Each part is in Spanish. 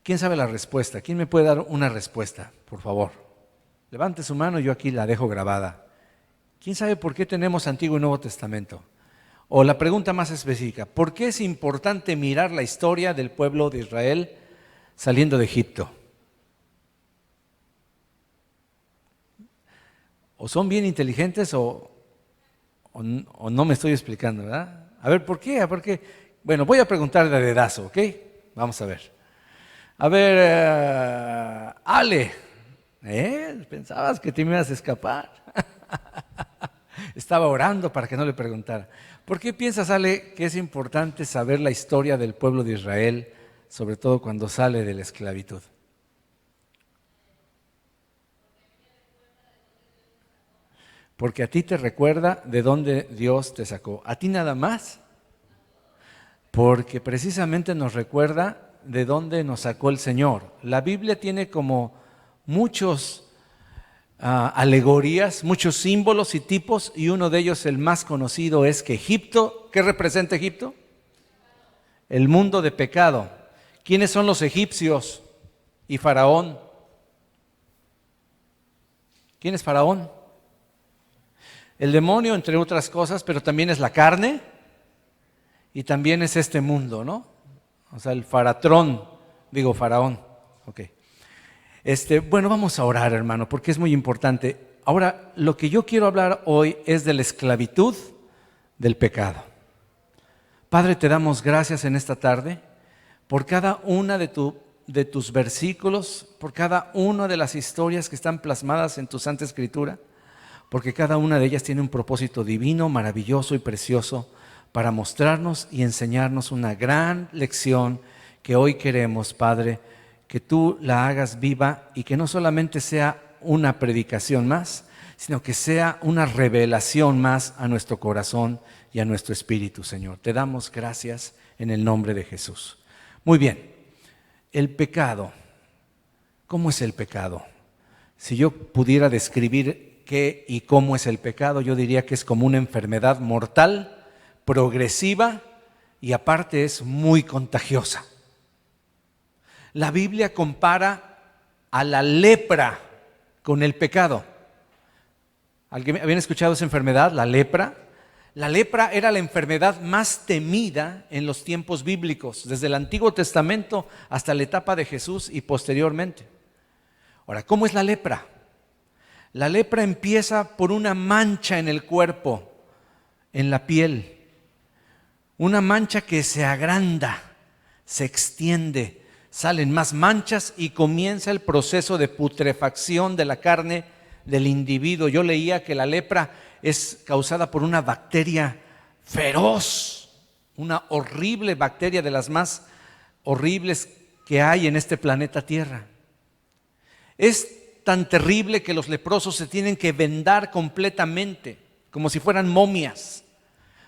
¿Quién sabe la respuesta? ¿Quién me puede dar una respuesta, por favor? Levante su mano, yo aquí la dejo grabada. ¿Quién sabe por qué tenemos Antiguo y Nuevo Testamento? O la pregunta más específica, ¿por qué es importante mirar la historia del pueblo de Israel saliendo de Egipto? O son bien inteligentes o no me estoy explicando, ¿verdad? A ver, ¿por qué? Bueno, voy a preguntar de dedazo, ¿ok? Vamos a ver. A ver, Ale, ¿pensabas que te me ibas a escapar? Estaba orando para que no le preguntara. ¿Por qué piensas, Ale, que es importante saber la historia del pueblo de Israel, sobre todo cuando sale de la esclavitud? Porque a ti te recuerda de dónde Dios te sacó. ¿A ti nada más? Porque precisamente nos recuerda de dónde nos sacó el Señor. La Biblia tiene como muchos alegorías, muchos símbolos y tipos, y uno de ellos, el más conocido, es que Egipto, ¿qué representa Egipto? El mundo de pecado. ¿Quiénes son los egipcios y Faraón? ¿Quién es Faraón? El demonio, entre otras cosas, pero también es la carne y también es este mundo, ¿no? O sea, el faraón. Ok. Bueno, vamos a orar, hermano, porque es muy importante. Ahora, lo que yo quiero hablar hoy es de la esclavitud del pecado. Padre, te damos gracias en esta tarde por cada una de tus versículos, por cada una de las historias que están plasmadas en tu Santa Escritura, porque cada una de ellas tiene un propósito divino, maravilloso y precioso para mostrarnos y enseñarnos una gran lección que hoy queremos, Padre, que tú la hagas viva y que no solamente sea una predicación más, sino que sea una revelación más a nuestro corazón y a nuestro espíritu, Señor. Te damos gracias en el nombre de Jesús. Muy bien, el pecado. ¿Cómo es el pecado? Si yo pudiera describir qué y cómo es el pecado, yo diría que es como una enfermedad mortal, progresiva y aparte es muy contagiosa. La Biblia compara a la lepra con el pecado. ¿Habían escuchado esa enfermedad, la lepra? La lepra era la enfermedad más temida en los tiempos bíblicos, desde el Antiguo Testamento hasta la etapa de Jesús y posteriormente. Ahora, ¿cómo es la lepra? La lepra empieza por una mancha en el cuerpo, en la piel. Una mancha que se agranda, se extiende, salen más manchas y comienza el proceso de putrefacción de la carne del individuo. Yo leía que la lepra es causada por una bacteria feroz, una horrible bacteria de las más horribles que hay en este planeta Tierra. Es tan terrible que los leprosos se tienen que vendar completamente, como si fueran momias,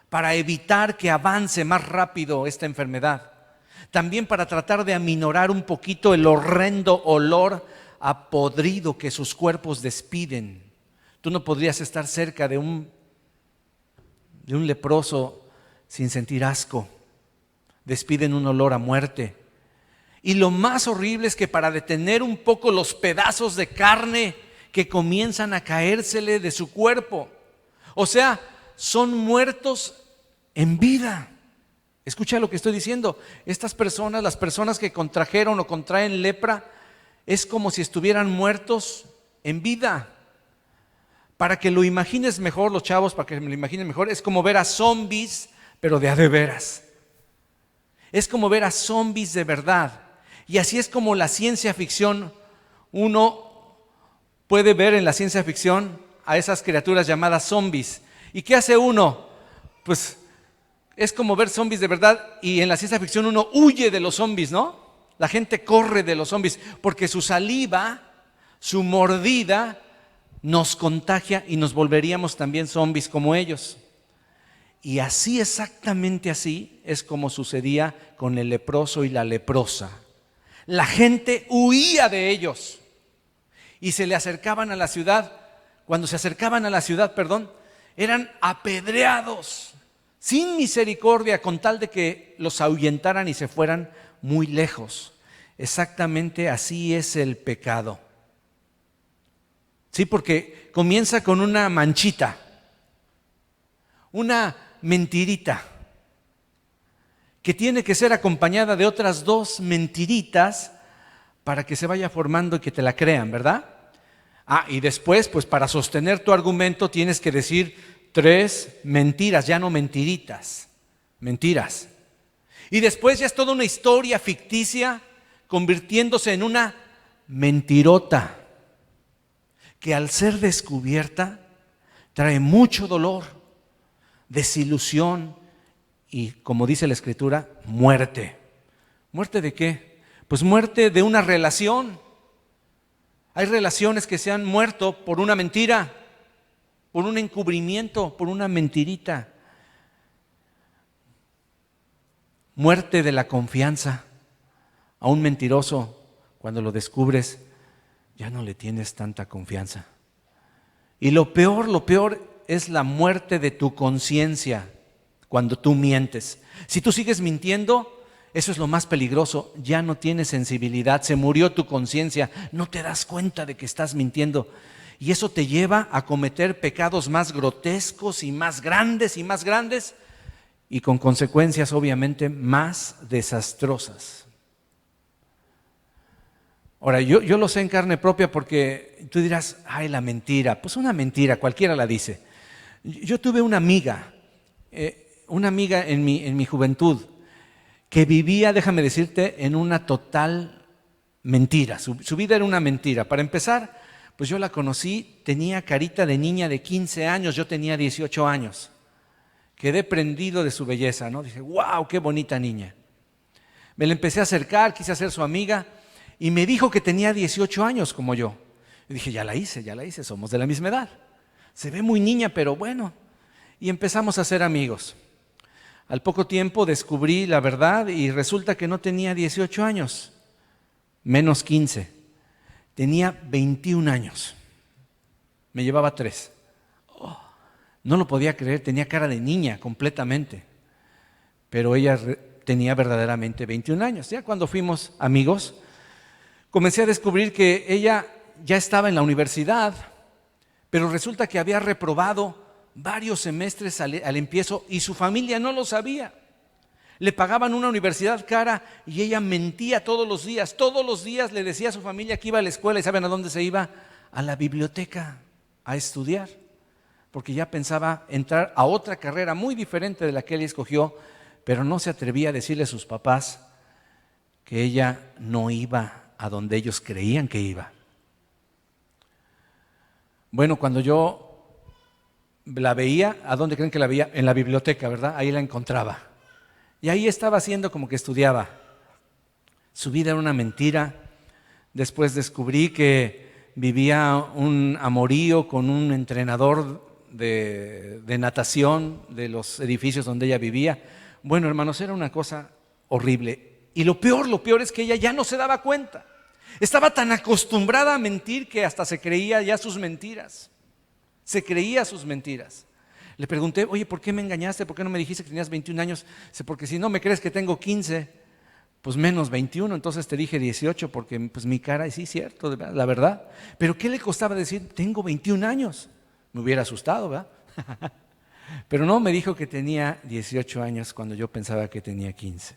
para evitar que avance más rápido esta enfermedad. También para tratar de aminorar un poquito el horrendo olor a podrido que sus cuerpos despiden. Tú no podrías estar cerca de un leproso sin sentir asco. Despiden un olor a muerte. Y lo más horrible es que para detener un poco los pedazos de carne que comienzan a caérsele de su cuerpo, o sea, son muertos en vida. Escucha lo que estoy diciendo. Estas personas, las personas que contrajeron o contraen lepra, es como si estuvieran muertos en vida. Para que lo imagines mejor, los chavos, para que me lo imaginen mejor, es como ver a zombies, pero de a de veras. Es como ver a zombies de verdad. Y así es como la ciencia ficción, uno puede ver en la ciencia ficción a esas criaturas llamadas zombies. ¿Y qué hace uno? Pues es como ver zombies de verdad, y en la ciencia ficción uno huye de los zombies, ¿no? La gente corre de los zombies porque su saliva, su mordida nos contagia y nos volveríamos también zombies como ellos. Y así, exactamente así, es como sucedía con el leproso y la leprosa. La gente huía de ellos y se le acercaban a la ciudad. Cuando se acercaban a la ciudad, eran apedreados sin misericordia, con tal de que los ahuyentaran y se fueran muy lejos. Exactamente así es el pecado. Sí, porque comienza con una manchita, una mentirita, que tiene que ser acompañada de otras 2 mentiritas para que se vaya formando y que te la crean, ¿verdad? Y después, pues para sostener tu argumento tienes que decir 3 mentiras, ya no mentiritas, mentiras. Y después ya es toda una historia ficticia convirtiéndose en una mentirota, que al ser descubierta trae mucho dolor, desilusión y, como dice la Escritura, muerte. ¿Muerte de qué? Pues muerte de una relación. Hay relaciones que se han muerto por una mentira, por un encubrimiento, por una mentirita. Muerte de la confianza. A un mentiroso, cuando lo descubres, ya no le tienes tanta confianza. Y lo peor es la muerte de tu conciencia cuando tú mientes. Si tú sigues mintiendo, eso es lo más peligroso. Ya no tienes sensibilidad, se murió tu conciencia, no te das cuenta de que estás mintiendo. Y eso te lleva a cometer pecados más grotescos y más grandes y con consecuencias obviamente más desastrosas. Ahora, yo lo sé en carne propia porque tú dirás, ay, la mentira. Pues una mentira, cualquiera la dice. Yo tuve una amiga en mi juventud que vivía, déjame decirte, en una total mentira. Su vida era una mentira. Para empezar, pues yo la conocí, tenía carita de niña de 15 años, yo tenía 18 años. Quedé prendido de su belleza, ¿no? Dije, wow, qué bonita niña. Me la empecé a acercar, quise ser su amiga. Y me dijo que tenía 18 años como yo. Y dije, ya la hice, somos de la misma edad. Se ve muy niña, pero bueno. Y empezamos a ser amigos. Al poco tiempo descubrí la verdad y resulta que no tenía 18 años, menos 15. Tenía 21 años. Me llevaba 3. No lo podía creer, tenía cara de niña completamente. Pero ella tenía verdaderamente 21 años. Ya cuando fuimos amigos, comencé a descubrir que ella ya estaba en la universidad, pero resulta que había reprobado varios semestres al empiezo y su familia no lo sabía. Le pagaban una universidad cara y ella mentía todos los días. Todos los días le decía a su familia que iba a la escuela y ¿saben a dónde se iba? A la biblioteca a estudiar, porque ya pensaba entrar a otra carrera muy diferente de la que él escogió, pero no se atrevía a decirle a sus papás que ella no iba a donde ellos creían que iba. Bueno, cuando yo la veía, ¿a dónde creen que la veía? En la biblioteca, ¿verdad? Ahí la encontraba. Y ahí estaba haciendo como que estudiaba. Su vida era una mentira. Después descubrí que vivía un amorío con un entrenador de natación de los edificios donde ella vivía. Bueno, hermanos, era una cosa horrible. Y lo peor es que ella ya no se daba cuenta. Estaba tan acostumbrada a mentir que hasta se creía ya sus mentiras. Se creía sus mentiras. Le pregunté, oye, ¿por qué me engañaste? ¿Por qué no me dijiste que tenías 21 años? Dice, porque si no me crees que tengo 15, pues menos 21, entonces te dije 18 porque pues mi cara, sí, cierto, la verdad. Pero ¿qué le costaba decir, tengo 21 años? Me hubiera asustado, ¿verdad? Pero no, me dijo que tenía 18 años cuando yo pensaba que tenía 15.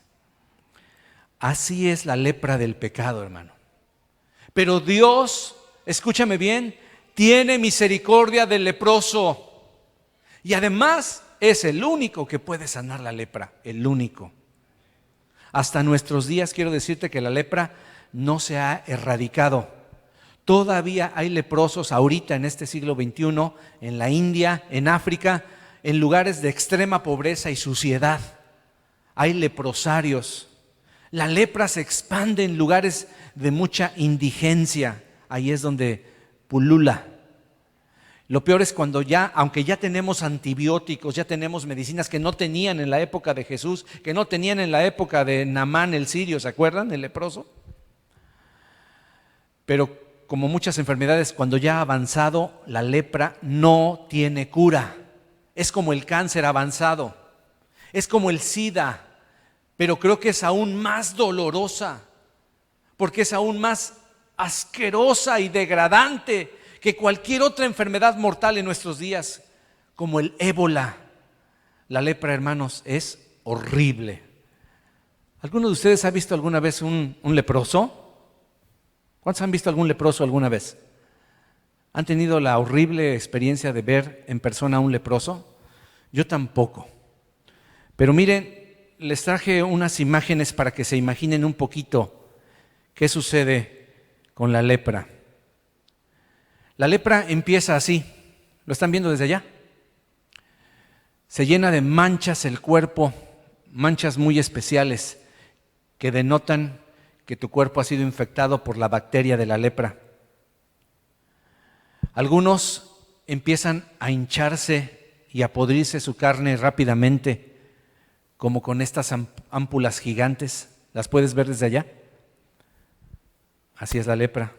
Así es la lepra del pecado, hermano. Pero Dios, escúchame bien, tiene misericordia del leproso. Y además es el único que puede sanar la lepra, el único. Hasta nuestros días quiero decirte que la lepra no se ha erradicado. Todavía hay leprosos ahorita en este siglo XXI, en la India, en África, en lugares de extrema pobreza y suciedad. Hay leprosarios. La lepra se expande en lugares de mucha indigencia. Ahí es donde pulula. Lo peor es cuando ya, aunque ya tenemos antibióticos, ya tenemos medicinas que no tenían en la época de Jesús, que no tenían en la época de Naamán el sirio, ¿se acuerdan? El leproso. Pero como muchas enfermedades, cuando ya ha avanzado, la lepra no tiene cura. Es como el cáncer avanzado, es como el SIDA, pero creo que es aún más dolorosa, porque es aún más asquerosa y degradante que cualquier otra enfermedad mortal en nuestros días, como el ébola. La lepra, hermanos, es horrible. ¿Alguno de ustedes ha visto alguna vez un leproso? ¿Cuántos han visto algún leproso alguna vez? ¿Han tenido la horrible experiencia de ver en persona a un leproso? Yo tampoco. Pero miren, les traje unas imágenes para que se imaginen un poquito qué sucede con la lepra. La lepra empieza así. ¿Lo están viendo desde allá? Se llena de manchas el cuerpo, manchas muy especiales que denotan que tu cuerpo ha sido infectado por la bacteria de la lepra. Algunos empiezan a hincharse y a podrirse su carne rápidamente, como con estas ámpulas gigantes. ¿Las puedes ver desde allá? Así es la lepra.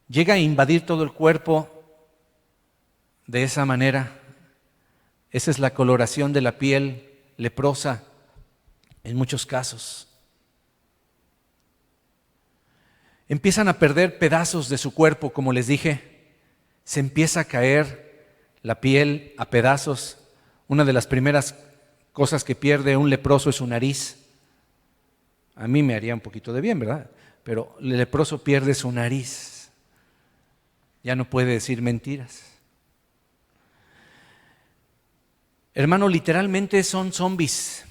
Llega a invadir todo el cuerpo de esa manera. Esa es la coloración de la piel leprosa en muchos casos. Empiezan a perder pedazos de su cuerpo, como les dije. Se empieza a caer la piel a pedazos. Una de las primeras cosas que pierde un leproso es su nariz. A mí me haría un poquito de bien, ¿verdad? Pero el leproso pierde su nariz. Ya no puede decir mentiras. Hermano, literalmente son zombies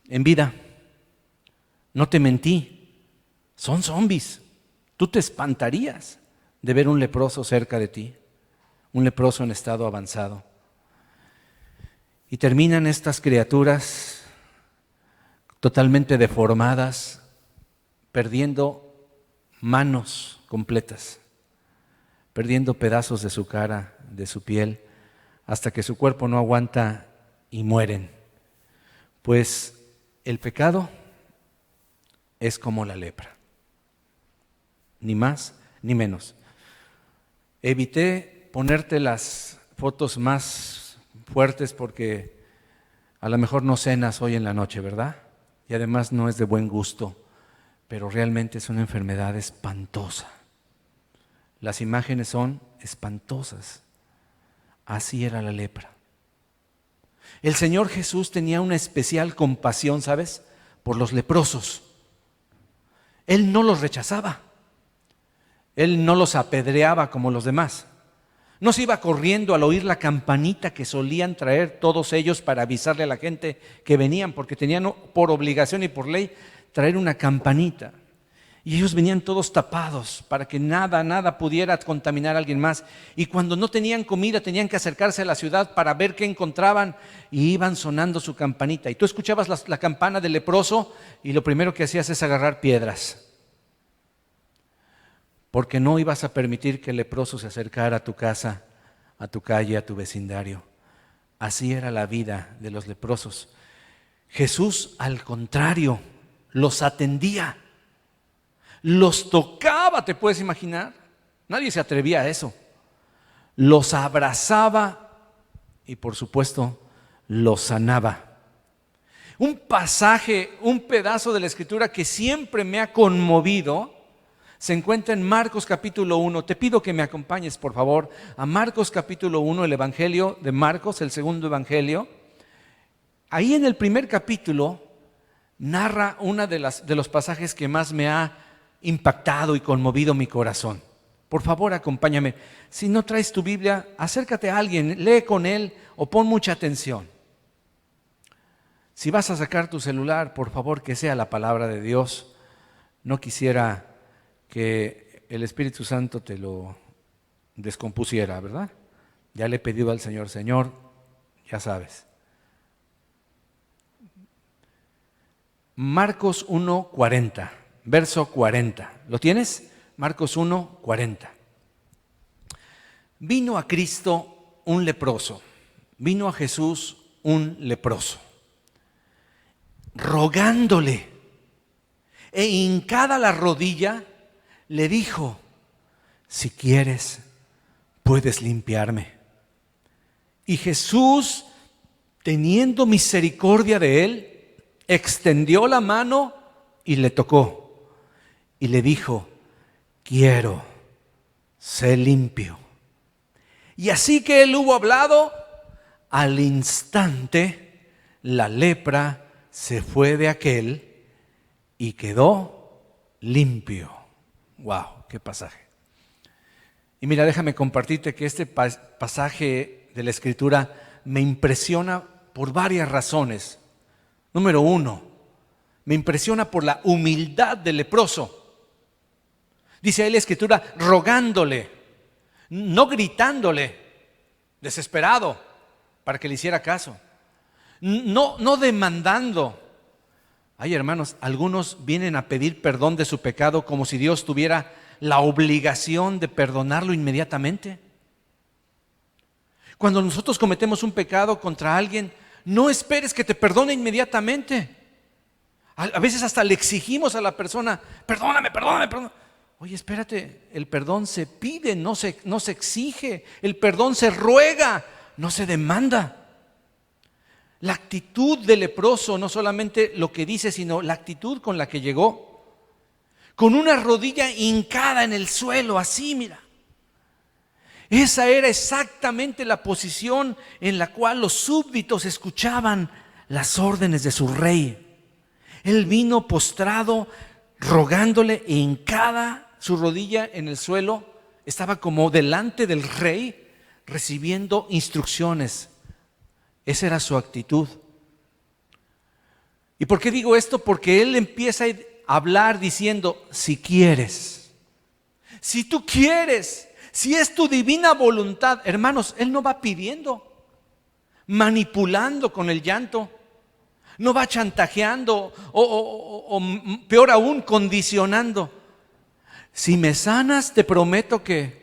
en vida. No te mentí. Son zombies. Tú te espantarías de ver un leproso cerca de ti, un leproso en estado avanzado. Y terminan estas criaturas totalmente deformadas, perdiendo manos completas, perdiendo pedazos de su cara, de su piel, hasta que su cuerpo no aguanta y mueren. Pues el pecado es como la lepra. Ni más ni menos. Evité ponerte las fotos más fuertes porque a lo mejor no cenas hoy en la noche, ¿verdad? Y además no es de buen gusto, pero realmente es una enfermedad espantosa. Las imágenes son espantosas. Así era la lepra. El Señor Jesús tenía una especial compasión, ¿sabes?, por los leprosos. Él no los rechazaba. Él no los apedreaba como los demás. No se iba corriendo al oír la campanita que solían traer todos ellos para avisarle a la gente que venían, porque tenían por obligación y por ley traer una campanita. Y ellos venían todos tapados para que nada pudiera contaminar a alguien más. Y cuando no tenían comida tenían que acercarse a la ciudad para ver qué encontraban y iban sonando su campanita. Y tú escuchabas la campana del leproso y lo primero que hacías es agarrar piedras. Porque no ibas a permitir que el leproso se acercara a tu casa, a tu calle, a tu vecindario. Así era la vida de los leprosos. Jesús, al contrario, los atendía, los tocaba, ¿te puedes imaginar? Nadie se atrevía a eso. Los abrazaba y, por supuesto, los sanaba. Un pasaje, un pedazo de la Escritura que siempre me ha conmovido se encuentra en Marcos capítulo 1. Te pido que me acompañes, por favor, a Marcos capítulo 1, el Evangelio de Marcos, el segundo Evangelio. Ahí en el primer capítulo narra uno de los pasajes que más me ha impactado y conmovido mi corazón. Por favor, acompáñame. Si no traes tu Biblia, acércate a alguien, lee con él o pon mucha atención. Si vas a sacar tu celular, por favor, que sea la palabra de Dios. No quisiera que el Espíritu Santo te lo descompusiera, ¿verdad? Ya le he pedido al Señor, Señor, ya sabes. Marcos 1:40, verso 40. ¿Lo tienes? Marcos 1:40. Vino a Cristo un leproso, vino a Jesús un leproso, rogándole, e hincada la rodilla, le dijo: si quieres, puedes limpiarme. Y Jesús, teniendo misericordia de él, extendió la mano y le tocó. y le dijo: quiero, sé limpio. Y así que él hubo hablado, al instante la lepra se fue de aquel y quedó limpio. ¡Wow! ¡Qué pasaje! Y mira, déjame compartirte que este pasaje de la Escritura me impresiona por varias razones. Número uno, me impresiona por la humildad del leproso. Dice ahí la Escritura, rogándole, no gritándole, desesperado, para que le hiciera caso. No demandando. Ay, hermanos, algunos vienen a pedir perdón de su pecado como si Dios tuviera la obligación de perdonarlo inmediatamente. Cuando nosotros cometemos un pecado contra alguien, no esperes que te perdone inmediatamente. A veces hasta le exigimos a la persona: perdóname. Oye, espérate, el perdón se pide, no se exige. El perdón se ruega, no se demanda. La actitud del leproso, no solamente lo que dice, sino la actitud con la que llegó. Con una rodilla hincada en el suelo, así, mira. Esa era exactamente la posición en la cual los súbditos escuchaban las órdenes de su rey. Él vino postrado, rogándole, e hincada su rodilla en el suelo. Estaba como delante del rey, recibiendo instrucciones. Esa era su actitud. ¿Y por qué digo esto? Porque él empieza a hablar diciendo: si quieres, si tú quieres, si es tu divina voluntad. Hermanos, él no va pidiendo, manipulando con el llanto, no va chantajeando o peor aún, condicionando. Si me sanas, te prometo que...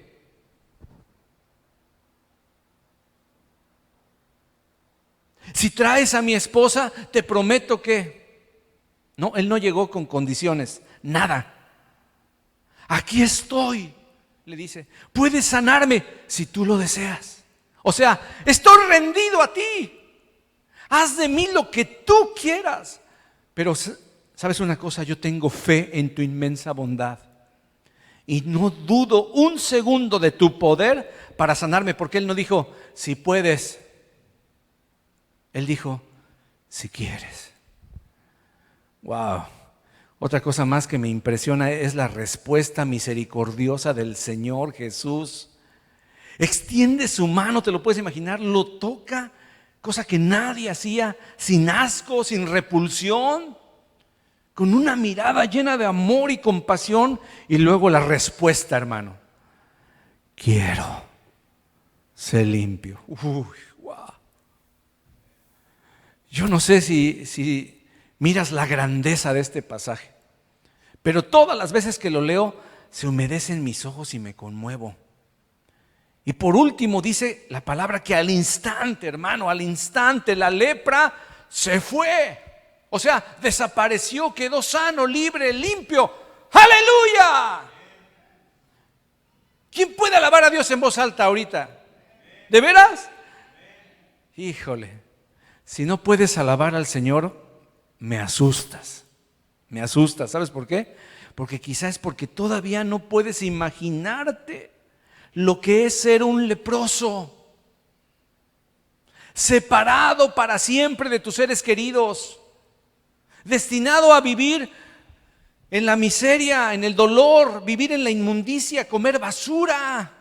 Si traes a mi esposa, te prometo que... No, él no llegó con condiciones, nada. Aquí estoy, le dice. Puedes sanarme si tú lo deseas. O sea, estoy rendido a ti. Haz de mí lo que tú quieras. Pero, ¿sabes una cosa? Yo tengo fe en tu inmensa bondad. Y no dudo un segundo de tu poder para sanarme. Porque él no dijo: si puedes. Él dijo: si quieres. Wow. Otra cosa más que me impresiona es la respuesta misericordiosa del Señor Jesús. Extiende su mano, te lo puedes imaginar, lo toca, cosa que nadie hacía, sin asco, sin repulsión, con una mirada llena de amor y compasión. Y luego la respuesta, hermano: quiero, sé limpio. Uy, wow. Yo no sé si miras la grandeza de este pasaje, pero todas las veces que lo leo se humedecen mis ojos y me conmuevo. Y por último dice la palabra que al instante, hermano, al instante la lepra se fue. O sea, desapareció, quedó sano, libre, limpio. ¡Aleluya! ¿Quién puede alabar a Dios en voz alta ahorita? ¿De veras? Híjole, si no puedes alabar al Señor, me asustas. ¿Sabes por qué? Porque quizás es porque todavía no puedes imaginarte lo que es ser un leproso, separado para siempre de tus seres queridos, destinado a vivir en la miseria, en el dolor, vivir en la inmundicia, comer basura.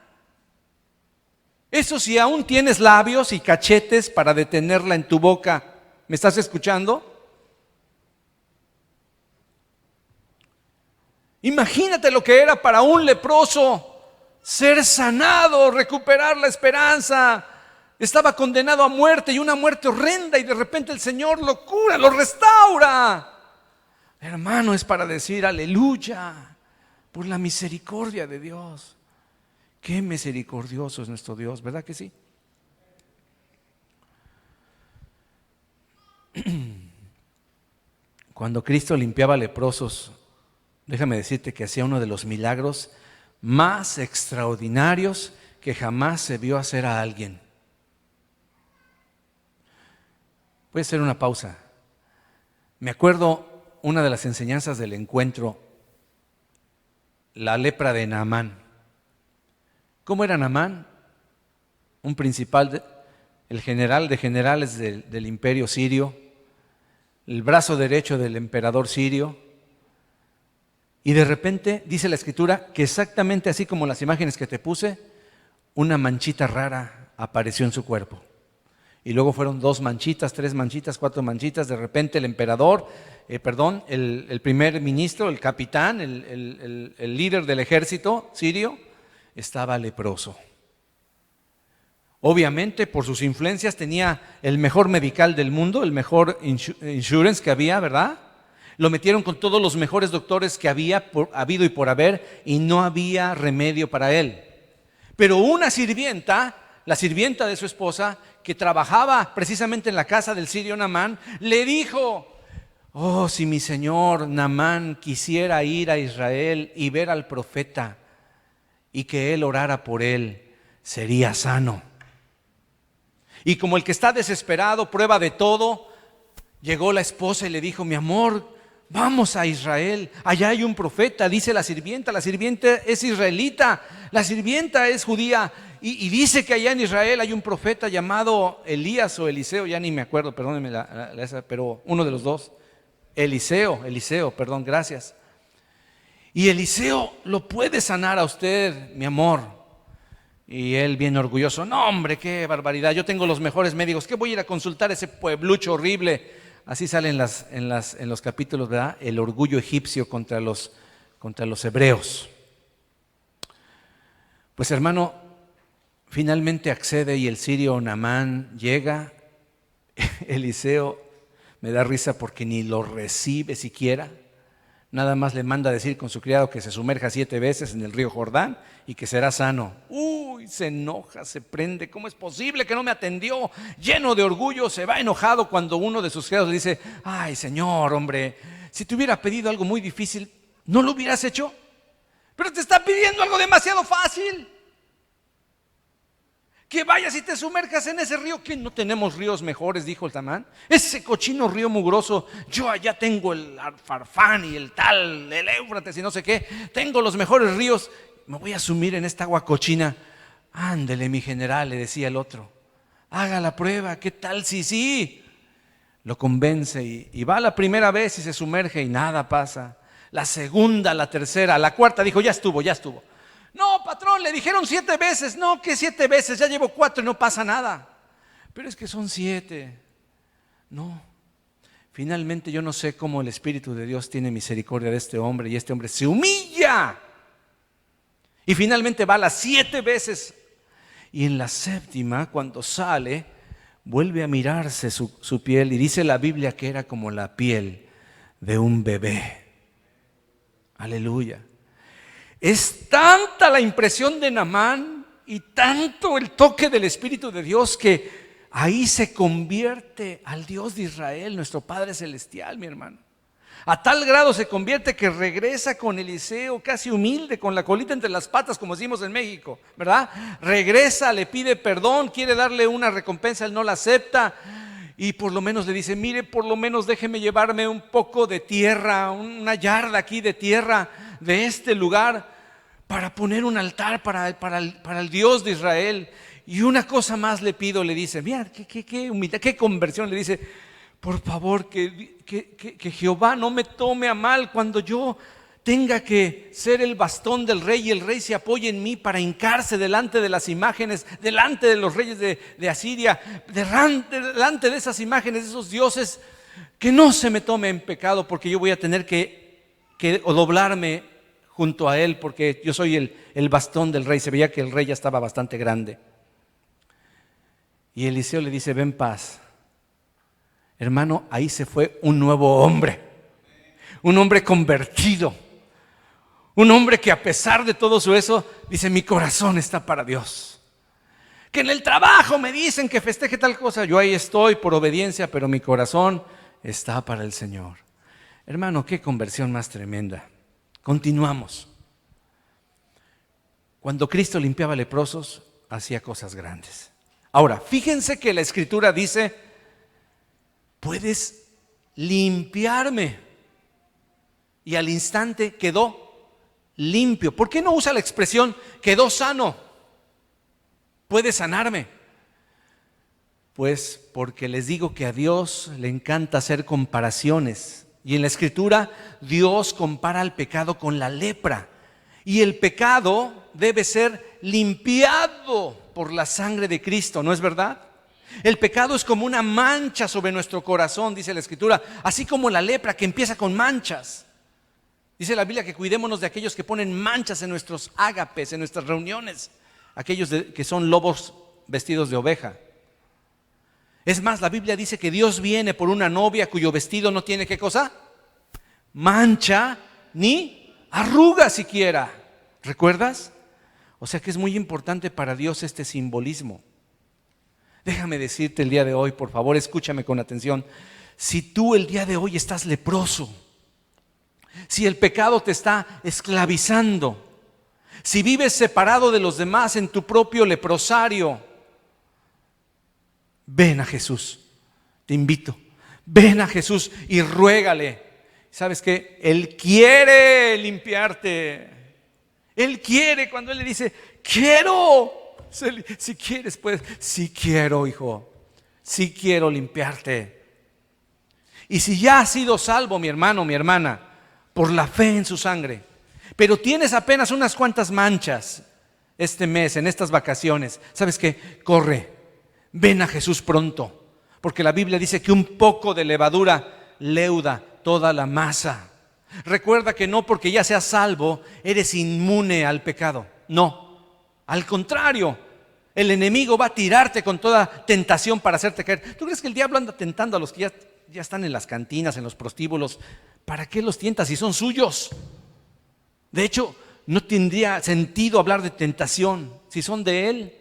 Eso si aún tienes labios y cachetes para detenerla en tu boca. ¿Me estás escuchando? Imagínate lo que era para un leproso ser sanado, recuperar la esperanza. Estaba condenado a muerte, y una muerte horrenda, y de repente el Señor lo cura, lo restaura. Hermano, es para decir aleluya por la misericordia de Dios. Qué misericordioso es nuestro Dios, ¿verdad que sí? Cuando Cristo limpiaba leprosos, déjame decirte que hacía uno de los milagros más extraordinarios que jamás se vio hacer a alguien. Voy a hacer una pausa. Me acuerdo una de las enseñanzas del encuentro. la lepra de Naamán. ¿Cómo era Naamán? Un principal, el general de generales del imperio sirio, el brazo derecho del emperador sirio. Y de repente dice la escritura que exactamente así como las imágenes que te puse, una manchita rara apareció en su cuerpo. Y luego fueron 2 manchitas, 3 manchitas, 4 manchitas. De repente el emperador, el primer ministro, el capitán, el líder del ejército sirio, estaba leproso. Obviamente por sus influencias tenía el mejor medical del mundo, el mejor insurance que había, ¿verdad? Lo metieron con todos los mejores doctores que había habido y por haber, y no había remedio para él. Pero una sirvienta, la sirvienta de su esposa, que trabajaba precisamente en la casa del sirio Naamán, le dijo: oh, si mi señor Naamán quisiera ir a Israel y ver al profeta y que él orara por él, sería sano. Y como el que está desesperado, prueba de todo, llegó la esposa y le dijo: mi amor, vamos a Israel, allá hay un profeta. Dice la sirvienta es israelita, la sirvienta es judía, y dice que allá en Israel hay un profeta llamado Elías o Eliseo, ya ni me acuerdo, perdónenme pero uno de los dos. Eliseo, perdón, gracias. Y Eliseo lo puede sanar a usted, mi amor. Y él bien orgulloso: no, hombre, qué barbaridad, yo tengo los mejores médicos, ¿qué voy a ir a consultar a ese pueblucho horrible? Así sale en los capítulos, ¿verdad? El orgullo egipcio contra los hebreos. Pues hermano, finalmente accede y el sirio Naamán llega. Eliseo me da risa porque ni lo recibe siquiera. Nada más le manda a decir con su criado que se sumerja 7 veces en el río Jordán y que será sano. Uy, se enoja, se prende. ¿Cómo es posible que no me atendió? Lleno de orgullo, se va enojado cuando uno de sus criados le dice: ay, señor, hombre, si te hubiera pedido algo muy difícil, ¿no lo hubieras hecho? Pero te está pidiendo algo demasiado fácil. Que vayas y te sumerjas en ese río. Que no tenemos ríos mejores, dijo el Naamán. Ese cochino río mugroso, yo allá tengo el Farfán y el tal, el Éufrates y no sé qué. Tengo los mejores ríos. Me voy a sumir en esta agua cochina. Ándele, mi general, le decía el otro. Haga la prueba, ¿qué tal? Sí. Lo convence y va la primera vez y se sumerge y nada pasa. La segunda, la tercera, la cuarta dijo: ya estuvo. No, patrón, le dijeron 7 veces. No, que 7 veces, ya llevo 4 y no pasa nada. Pero es que son 7. No. Finalmente yo no sé cómo el Espíritu de Dios tiene misericordia de este hombre, y este hombre se humilla. Y finalmente va las 7 veces. Y en la 7ª, cuando sale, vuelve a mirarse su piel, y dice la Biblia que era como la piel de un bebé. Aleluya. Es tanta la impresión de Naamán y tanto el toque del Espíritu de Dios que ahí se convierte al Dios de Israel, nuestro Padre Celestial, mi hermano. A tal grado se convierte que regresa con Eliseo casi humilde, con la colita entre las patas, como decimos en México, ¿verdad? Regresa, le pide perdón, quiere darle una recompensa, él no la acepta. Y por lo menos le dice: mire, por lo menos déjeme llevarme un poco de tierra, una yarda aquí de tierra de este lugar, para poner un altar para el Dios de Israel. Y una cosa más le pido, le dice. Mira, qué humildad, qué conversión. Le dice: por favor, que Jehová no me tome a mal cuando yo tenga que ser el bastón del rey y el rey se apoye en mí para hincarse delante de las imágenes, delante de los reyes de Asiria, delante de esas imágenes, de esos dioses. Que no se me tome en pecado, porque yo voy a tener que doblarme junto a él, porque yo soy el bastón del rey. Se veía que el rey ya estaba bastante grande. Y Eliseo le dice: ven paz. Hermano, ahí se fue un nuevo hombre, un hombre convertido, un hombre que a pesar de todo eso dice: mi corazón está para Dios. Que en el trabajo me dicen que festeje tal cosa, yo ahí estoy por obediencia, pero mi corazón está para el Señor. Hermano, qué conversión más tremenda. Continuamos. Cuando Cristo limpiaba leprosos, hacía cosas grandes. Ahora, fíjense que la Escritura dice: puedes limpiarme. Y al instante quedó limpio. ¿Por qué no usa la expresión quedó sano? ¿Puede sanarme? Pues porque les digo que a Dios le encanta hacer comparaciones. Y en la Escritura Dios compara al pecado con la lepra. Y el pecado debe ser limpiado por la sangre de Cristo, ¿no es verdad? El pecado es como una mancha sobre nuestro corazón, dice la Escritura, así como la lepra que empieza con manchas. Dice la Biblia que cuidémonos de aquellos que ponen manchas en nuestros ágapes, en nuestras reuniones, aquellos que son lobos vestidos de oveja. Es más, la Biblia dice que Dios viene por una novia cuyo vestido no tiene ¿qué cosa? Mancha ni arruga siquiera. ¿Recuerdas? O sea que es muy importante para Dios este simbolismo. Déjame decirte el día de hoy, por favor, escúchame con atención. Si tú el día de hoy estás leproso, si el pecado te está esclavizando, si vives separado de los demás en tu propio leprosario, ven a Jesús, te invito, ven a Jesús y ruégale. ¿Sabes qué? Él quiere limpiarte. Él quiere, cuando Él le dice, quiero. Si quieres, pues, sí quiero, hijo, sí quiero limpiarte. Y si ya has sido salvo, mi hermano, mi hermana, por la fe en su sangre, pero tienes apenas unas cuantas manchas este mes, en estas vacaciones, ¿sabes qué? Corre, ven a Jesús pronto, porque la Biblia dice que un poco de levadura leuda toda la masa. Recuerda que no porque ya seas salvo eres inmune al pecado, no. Al contrario, el enemigo va a tirarte con toda tentación para hacerte caer. ¿Tú crees que el diablo anda tentando a los que ya están en las cantinas, en los prostíbulos? ¿Para qué los tienta si son suyos? De hecho, no tendría sentido hablar de tentación si son de él.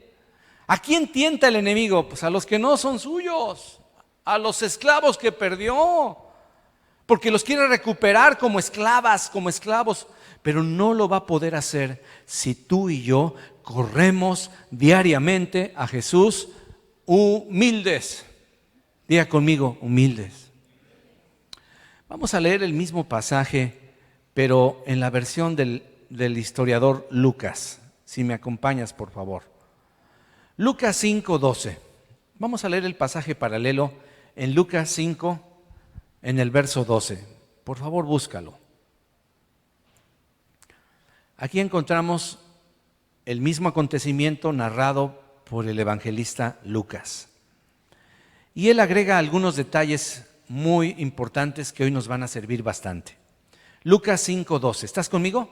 ¿A quién tienta el enemigo? Pues a los que no son suyos, a los esclavos que perdió, porque los quiere recuperar como esclavas, como esclavos, pero no lo va a poder hacer si tú y yo corremos diariamente a Jesús humildes. Diga conmigo, humildes. Vamos a leer el mismo pasaje, pero en la versión del historiador Lucas. Si me acompañas, por favor. Lucas 5:12. Vamos a leer el pasaje paralelo en Lucas 5, en el verso 12. Por favor, búscalo. Aquí encontramos el mismo acontecimiento narrado por el evangelista Lucas. Y él agrega algunos detalles muy importantes que hoy nos van a servir bastante. Lucas 5:12. ¿Estás conmigo?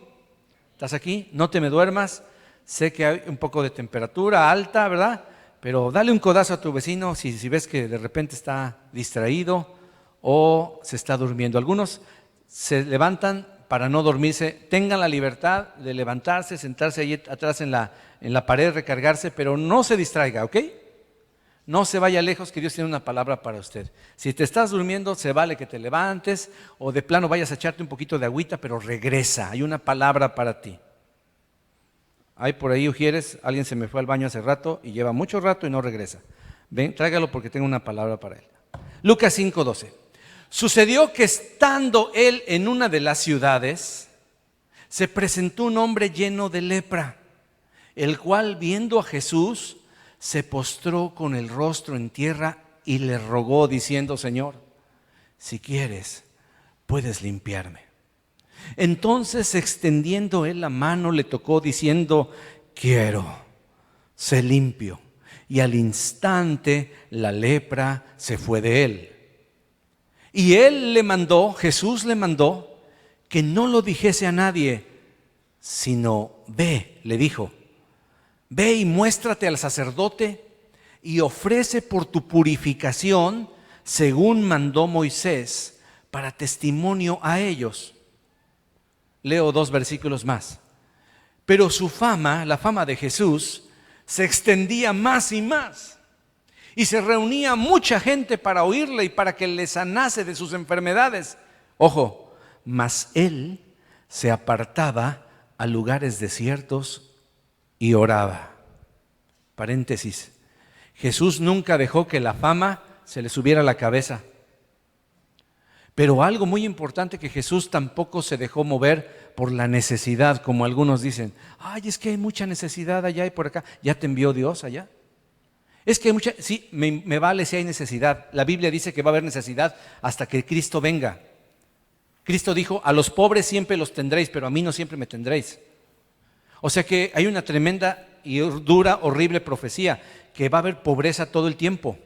¿Estás aquí? No te me duermas. Sé que hay un poco de temperatura alta, ¿verdad? Pero dale un codazo a tu vecino si ves que de repente está distraído o se está durmiendo. Algunos se levantan para no dormirse. Tengan la libertad de levantarse, sentarse ahí atrás en la pared, recargarse, pero no se distraiga, ¿ok? No se vaya lejos, que Dios tiene una palabra para usted. Si te estás durmiendo, se vale que te levantes o de plano vayas a echarte un poquito de agüita, pero regresa, hay una palabra para ti. Hay por ahí Ujieres, alguien se me fue al baño hace rato y lleva mucho rato y no regresa. Ven, tráigalo porque tengo una palabra para él. Lucas 5:12. Sucedió que estando él en una de las ciudades, se presentó un hombre lleno de lepra, el cual viendo a Jesús, se postró con el rostro en tierra y le rogó diciendo, Señor, si quieres, puedes limpiarme. Entonces, extendiendo él la mano, le tocó diciendo, quiero, sé limpio. Y al instante la lepra se fue de él. Y Jesús le mandó que no lo dijese a nadie, sino ve, le dijo, ve y muéstrate al sacerdote y ofrece por tu purificación, según mandó Moisés, para testimonio a ellos. Leo 2 versículos más. Pero su fama, la fama de Jesús, se extendía más y más. Y se reunía mucha gente para oírle y para que le sanase de sus enfermedades. Ojo, mas él se apartaba a lugares desiertos y oraba. Paréntesis. Jesús nunca dejó que la fama se le subiera a la cabeza. Pero algo muy importante, que Jesús tampoco se dejó mover por la necesidad, como algunos dicen. Ay, es que hay mucha necesidad allá y por acá. ¿Ya te envió Dios allá? Es que hay mucha, sí, me vale si hay necesidad. La Biblia dice que va a haber necesidad hasta que Cristo venga. Cristo dijo, a los pobres siempre los tendréis, pero a mí no siempre me tendréis. O sea que hay una tremenda y dura, horrible profecía, que va a haber pobreza todo el tiempo.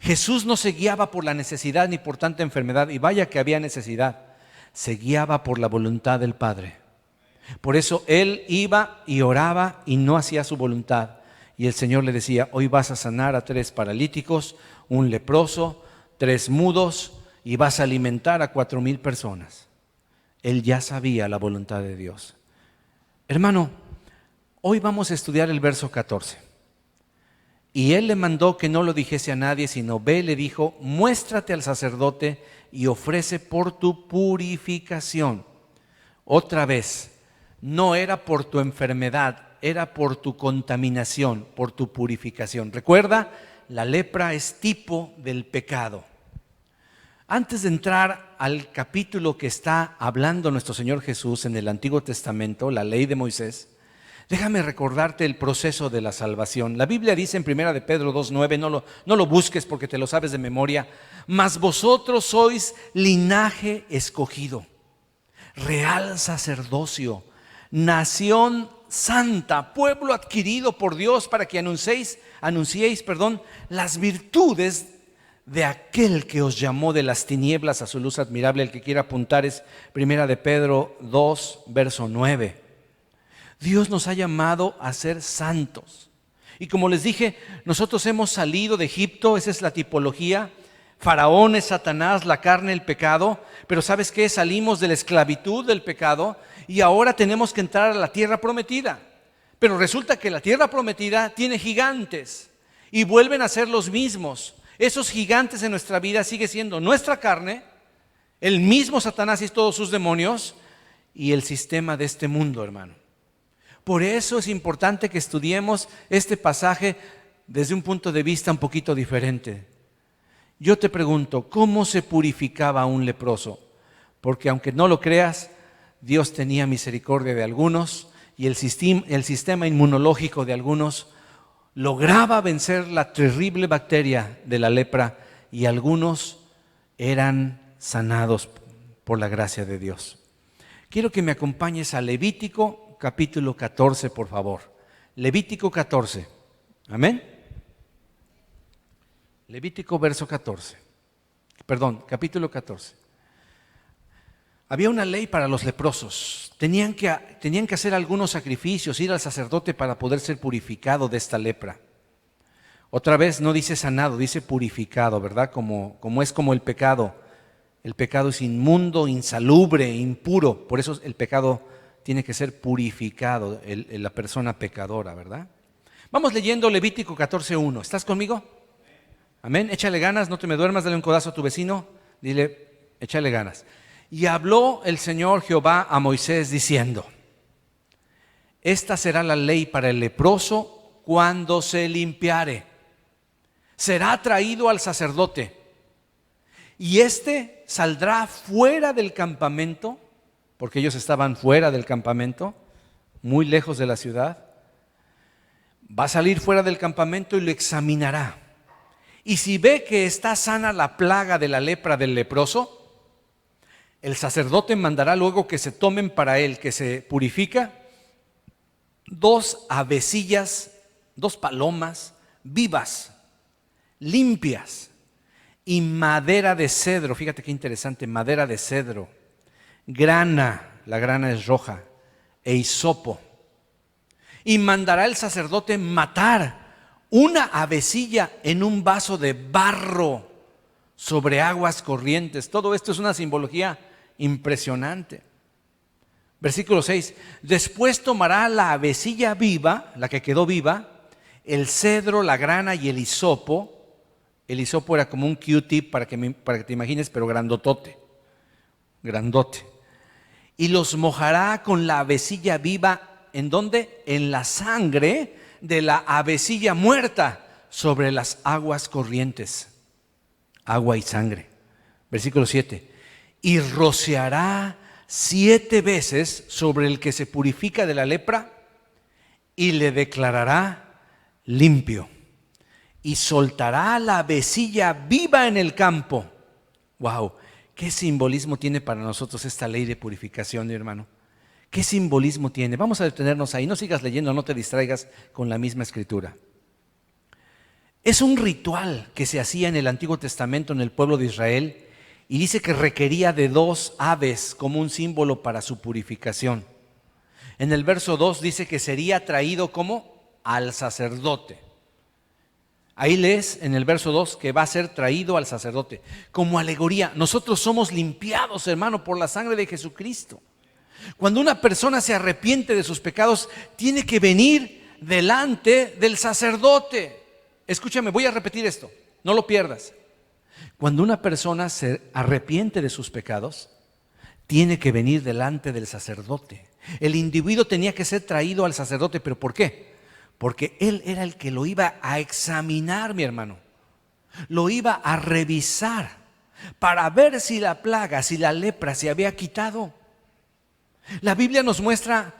Jesús no se guiaba por la necesidad ni por tanta enfermedad, y vaya que había necesidad, se guiaba por la voluntad del Padre. Por eso Él iba y oraba y no hacía su voluntad. Y el Señor le decía, hoy vas a sanar a 3 paralíticos, un leproso, 3 mudos, y vas a alimentar a 4,000 personas. Él ya sabía la voluntad de Dios. Hermano, hoy vamos a estudiar el verso 14. Y Él le mandó que no lo dijese a nadie, sino ve, le dijo, muéstrate al sacerdote y ofrece por tu purificación. Otra vez, no era por tu enfermedad, era por tu contaminación, por tu purificación. Recuerda, la lepra es tipo del pecado. Antes de entrar al capítulo que está hablando nuestro Señor Jesús en el Antiguo Testamento, la ley de Moisés, déjame recordarte el proceso de la salvación. La Biblia dice en 1 de Pedro 2:9, no lo busques porque te lo sabes de memoria, mas vosotros sois linaje escogido, real sacerdocio, nación santa, pueblo adquirido por Dios para que anunciéis las virtudes de aquel que os llamó de las tinieblas a su luz admirable. El que quiera apuntar es 1 de Pedro 2, verso 9. Dios nos ha llamado a ser santos. Y como les dije, nosotros hemos salido de Egipto, esa es la tipología. Faraón es Satanás, la carne, el pecado. Pero ¿sabes qué? Salimos de la esclavitud del pecado y ahora tenemos que entrar a la tierra prometida. Pero resulta que la tierra prometida tiene gigantes y vuelven a ser los mismos. Esos gigantes en nuestra vida sigue siendo nuestra carne, el mismo Satanás y todos sus demonios y el sistema de este mundo, hermano. Por eso es importante que estudiemos este pasaje desde un punto de vista un poquito diferente. Yo te pregunto, ¿cómo se purificaba un leproso? Porque aunque no lo creas, Dios tenía misericordia de algunos y el sistema inmunológico de algunos lograba vencer la terrible bacteria de la lepra y algunos eran sanados por la gracia de Dios. Quiero que me acompañes a Levítico capítulo 14, por favor. Levítico 14. Amén. Levítico capítulo 14. Había una ley para los leprosos. Tenían que hacer algunos sacrificios, ir al sacerdote para poder ser purificado de esta lepra. Otra vez no dice sanado, dice purificado, ¿verdad? Como es como el pecado. El pecado es inmundo, insalubre, impuro. Por eso el pecado tiene que ser purificado, la persona pecadora, ¿verdad? Vamos leyendo Levítico 14:1. ¿Estás conmigo? Amén. Échale ganas, no te me duermas, dale un codazo a tu vecino. Dile, échale ganas. Y habló el Señor Jehová a Moisés diciendo: esta será la ley para el leproso cuando se limpiare. Será traído al sacerdote, y éste saldrá fuera del campamento, porque ellos estaban fuera del campamento, muy lejos de la ciudad. Va a salir fuera del campamento y lo examinará. Y si ve que está sana la plaga de la lepra del leproso, el sacerdote mandará luego que se tomen para él, que se purifica, 2 avecillas, 2 palomas vivas, limpias, y madera de cedro. Fíjate qué interesante, madera de cedro, grana, la grana es roja, e hisopo. Y mandará el sacerdote matar una avecilla en un vaso de barro sobre aguas corrientes. Todo esto es una simbología impresionante. Versículo 6. Después tomará la avecilla viva, la que quedó viva, el cedro, la grana y el hisopo. El hisopo era como un Q-tip para que te imagines, pero grandote. Y los mojará con la avecilla viva. ¿En dónde? En la sangre de la avecilla muerta sobre las aguas corrientes. Agua y sangre. Versículo 7. Y rociará 7 veces sobre el que se purifica de la lepra y le declarará limpio. Y soltará la avecilla viva en el campo. Wow, ¿qué simbolismo tiene para nosotros esta ley de purificación, mi hermano? ¿Qué simbolismo tiene? Vamos a detenernos ahí, no sigas leyendo, no te distraigas con la misma escritura. Es un ritual que se hacía en el Antiguo Testamento en el pueblo de Israel y dice que requería de 2 aves como un símbolo para su purificación. En el verso 2 dice que sería traído como al sacerdote. Ahí lees en el verso 2 que va a ser traído al sacerdote. Como alegoría, nosotros somos limpiados, hermano, por la sangre de Jesucristo. Cuando una persona se arrepiente de sus pecados, tiene que venir delante del sacerdote. Escúchame, voy a repetir esto, no lo pierdas. Cuando una persona se arrepiente de sus pecados, tiene que venir delante del sacerdote. El individuo tenía que ser traído al sacerdote, ¿pero por qué? Porque él era el que lo iba a examinar, mi hermano. Lo iba a revisar para ver si la plaga, si la lepra se había quitado. La Biblia nos muestra,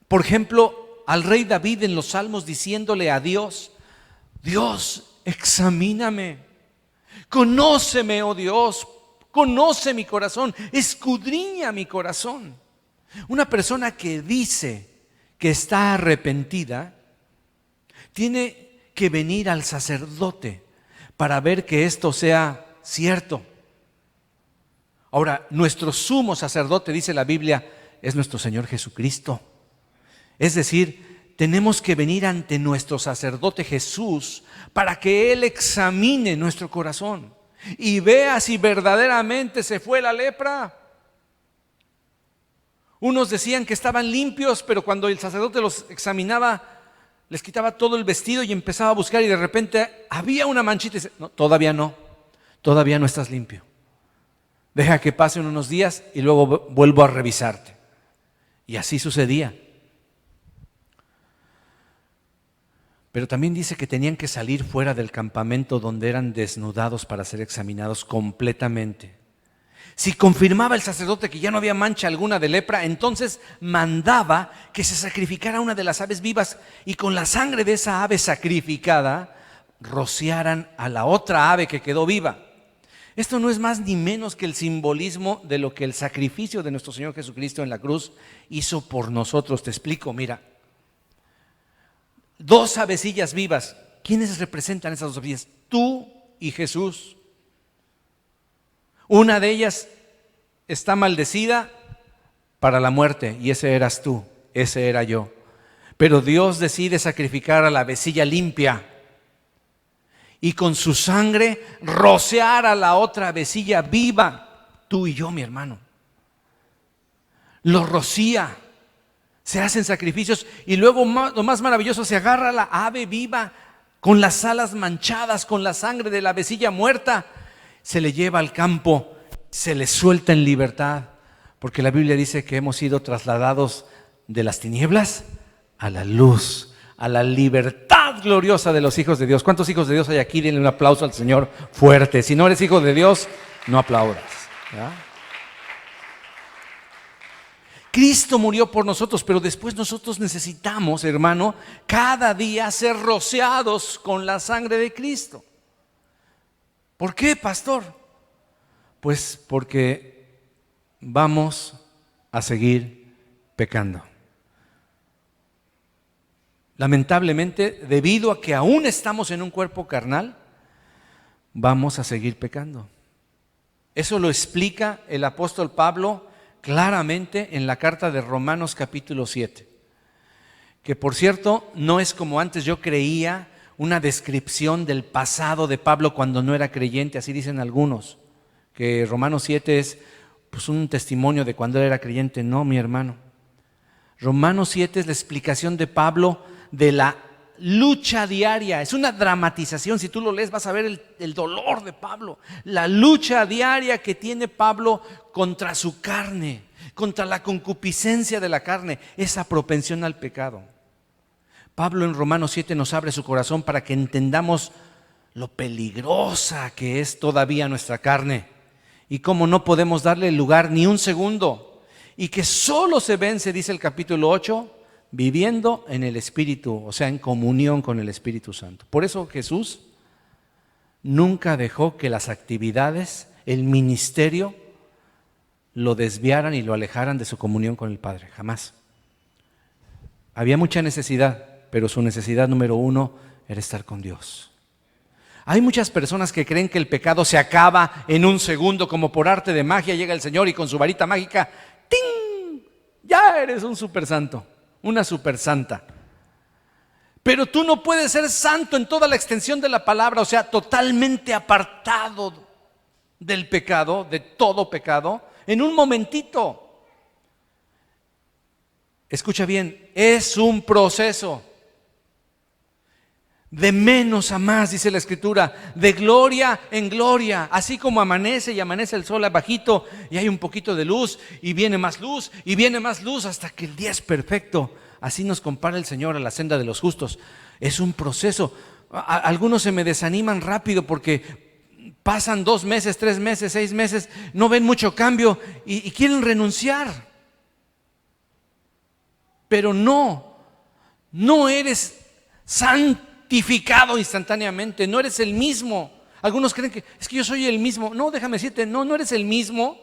por ejemplo, al rey David en los Salmos diciéndole a Dios: Dios, examíname, conóceme, oh Dios, conoce mi corazón, escudriña mi corazón. Una persona que dice que está arrepentida tiene que venir al sacerdote para ver que esto sea cierto. Ahora, nuestro sumo sacerdote, dice la Biblia, es nuestro Señor Jesucristo. Es decir, tenemos que venir ante nuestro sacerdote Jesús para que Él examine nuestro corazón y vea si verdaderamente se fue la lepra. Unos decían que estaban limpios, pero cuando el sacerdote los examinaba, les quitaba todo el vestido y empezaba a buscar y de repente había una manchita y dice: no, todavía no estás limpio. Deja que pasen unos días y luego vuelvo a revisarte. Y así sucedía. Pero también dice que tenían que salir fuera del campamento donde eran desnudados para ser examinados completamente. Si confirmaba el sacerdote que ya no había mancha alguna de lepra, entonces mandaba que se sacrificara una de las aves vivas y con la sangre de esa ave sacrificada rociaran a la otra ave que quedó viva. Esto no es más ni menos que el simbolismo de lo que el sacrificio de nuestro Señor Jesucristo en la cruz hizo por nosotros. Te explico, mira. 2 avecillas vivas. ¿Quiénes representan esas 2 avecillas? Tú y Jesús. Una de ellas está maldecida para la muerte y ese eras tú, ese era yo. Pero Dios decide sacrificar a la avecilla limpia y con su sangre rociar a la otra avecilla viva, tú y yo, mi hermano. Lo rocía, se hacen sacrificios y luego lo más maravilloso, se agarra la ave viva con las alas manchadas, con la sangre de la avecilla muerta, se le lleva al campo, se le suelta en libertad, porque la Biblia dice que hemos sido trasladados de las tinieblas a la luz, a la libertad gloriosa de los hijos de Dios. ¿Cuántos hijos de Dios hay aquí? Denle un aplauso al Señor fuerte. Si no eres hijo de Dios, no aplaudas. ¿Ya? Cristo murió por nosotros, pero después nosotros necesitamos, hermano, cada día ser rociados con la sangre de Cristo. ¿Por qué, pastor? Pues porque vamos a seguir pecando. Lamentablemente, debido a que aún estamos en un cuerpo carnal, vamos a seguir pecando. Eso lo explica el apóstol Pablo claramente en la carta de Romanos capítulo 7. Que por cierto, no es como antes yo creía, una descripción del pasado de Pablo cuando no era creyente, así dicen algunos, que Romanos 7 es pues, un testimonio de cuando él era creyente. No, mi hermano. Romanos 7 es la explicación de Pablo de la lucha diaria. Es una dramatización. Si tú lo lees vas a ver el dolor de Pablo, la lucha diaria que tiene Pablo contra su carne, contra la concupiscencia de la carne, esa propensión al pecado. Pablo en Romanos 7 nos abre su corazón para que entendamos lo peligrosa que es todavía nuestra carne y cómo no podemos darle lugar ni un segundo, y que solo se vence, dice el capítulo 8, viviendo en el Espíritu, o sea, en comunión con el Espíritu Santo. Por eso Jesús nunca dejó que las actividades, el ministerio, lo desviaran y lo alejaran de su comunión con el Padre, jamás. Había mucha necesidad, pero su necesidad número uno era estar con Dios. Hay muchas personas que creen que el pecado se acaba en un segundo, como por arte de magia llega el Señor y con su varita mágica, ¡ting!, ya eres un super santo, una super santa. Pero tú no puedes ser santo en toda la extensión de la palabra, o sea, totalmente apartado del pecado, de todo pecado, en un momentito. Escucha bien, es un proceso. De menos a más, dice la Escritura, de gloria en gloria, así como amanece y amanece el sol abajito y hay un poquito de luz y viene más luz y viene más luz hasta que el día es perfecto. Así nos compara el Señor a la senda de los justos. Es un proceso. Algunos se me desaniman rápido porque pasan 2 meses, 3 meses, 6 meses, no ven mucho cambio y quieren renunciar. Pero no eres santificado instantáneamente, no eres el mismo. Algunos creen que es que yo soy el mismo. No, déjame decirte, no eres el mismo.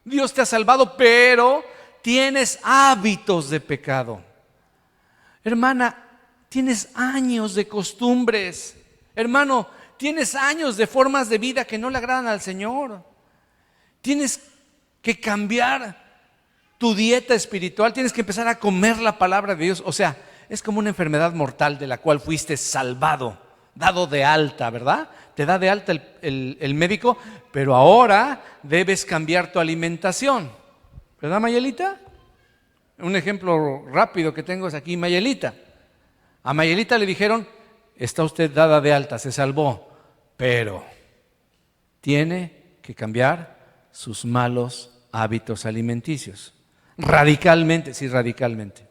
Dios te ha salvado, pero tienes hábitos de pecado. Hermana, tienes años de costumbres. Hermano, tienes años de formas de vida que no le agradan al Señor. Tienes que cambiar tu dieta espiritual, tienes que empezar a comer la palabra de Dios. O sea, es como una enfermedad mortal de la cual fuiste salvado, dado de alta, ¿verdad? Te da de alta el médico, pero ahora debes cambiar tu alimentación, ¿verdad, Mayelita? Un ejemplo rápido que tengo es aquí, Mayelita. A Mayelita le dijeron, está usted dada de alta, se salvó, pero tiene que cambiar sus malos hábitos alimenticios. Radicalmente, sí, radicalmente.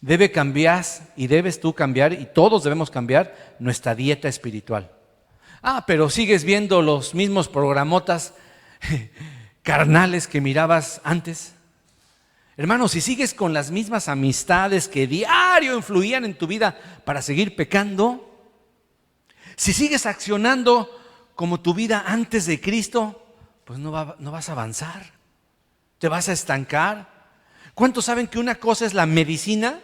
Debe cambiar y debes tú cambiar y todos debemos cambiar nuestra dieta espiritual. Pero sigues viendo los mismos programotas carnales que mirabas antes. Hermano, si sigues con las mismas amistades que diario influían en tu vida para seguir pecando, si sigues accionando como tu vida antes de Cristo, pues no vas a avanzar, te vas a estancar. ¿Cuántos saben que una cosa es la medicina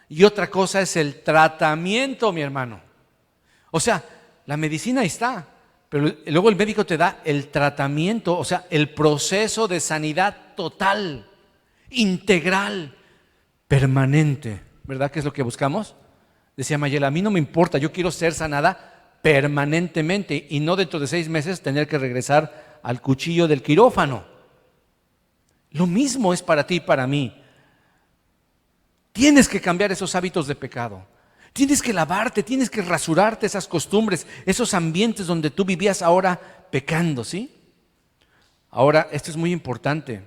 y otra cosa es el tratamiento, mi hermano? O sea, la medicina ahí está, pero luego el médico te da el tratamiento, o sea, el proceso de sanidad total, integral, permanente. ¿Verdad que es lo que buscamos? Decía Mayela, a mí no me importa, yo quiero ser sanada permanentemente y no dentro de 6 meses tener que regresar al cuchillo del quirófano. Lo mismo es para ti y para mí. Tienes que cambiar esos hábitos de pecado. Tienes que lavarte, tienes que rasurarte esas costumbres, esos ambientes donde tú vivías ahora pecando, ¿sí? Ahora, esto es muy importante,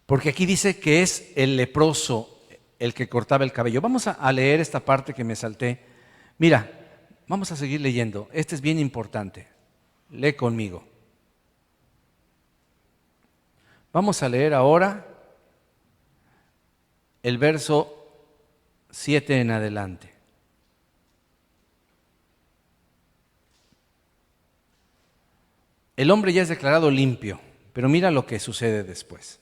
porque aquí dice que es el leproso el que cortaba el cabello. Vamos a leer esta parte que me salté. Mira, vamos a seguir leyendo. Este es bien importante. Lee conmigo. Vamos a leer ahora el verso 7 en adelante. El hombre ya es declarado limpio, pero mira lo que sucede después.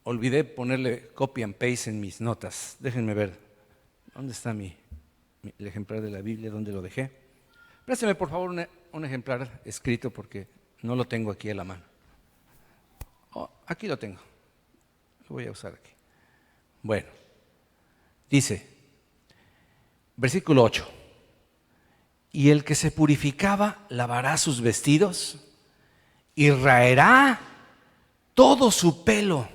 Olvidé ponerle copy and paste en mis notas. Déjenme ver. ¿Dónde está el ejemplar de la Biblia? ¿Dónde lo dejé? Présteme por favor un ejemplar escrito porque no lo tengo aquí a la mano. Aquí lo tengo. Lo voy a usar aquí. Bueno, dice, versículo 8. Y el que se purificaba lavará sus vestidos y raerá todo su pelo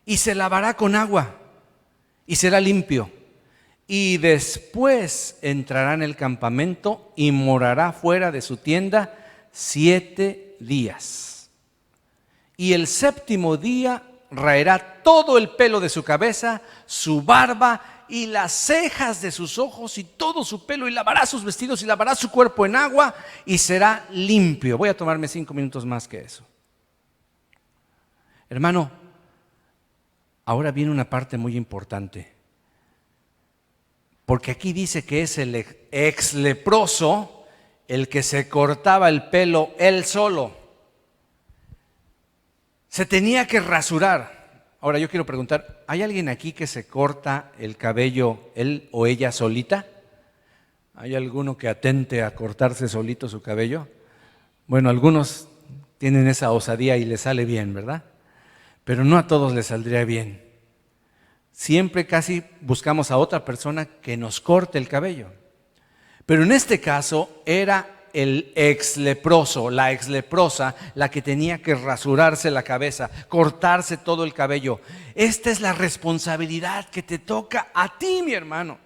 y se lavará con agua y será limpio. Y después entrará en el campamento y morará fuera de su tienda 7 días. Y el 7º día raerá todo el pelo de su cabeza, su barba y las cejas de sus ojos y todo su pelo, y lavará sus vestidos y lavará su cuerpo en agua y será limpio. Voy a tomarme 5 minutos más que eso. Hermano, ahora viene una parte muy importante, porque aquí dice que es el ex leproso el que se cortaba el pelo él solo. Se tenía que rasurar. Ahora yo quiero preguntar, ¿hay alguien aquí que se corta el cabello él o ella solita? ¿Hay alguno que atente a cortarse solito su cabello? Bueno, algunos tienen esa osadía y les sale bien, ¿verdad? Pero no a todos les saldría bien. Siempre casi buscamos a otra persona que nos corte el cabello. Pero en este caso era el ex leproso, la ex leprosa, la que tenía que rasurarse la cabeza, cortarse todo el cabello. Esta es la responsabilidad que te toca a ti, mi hermano.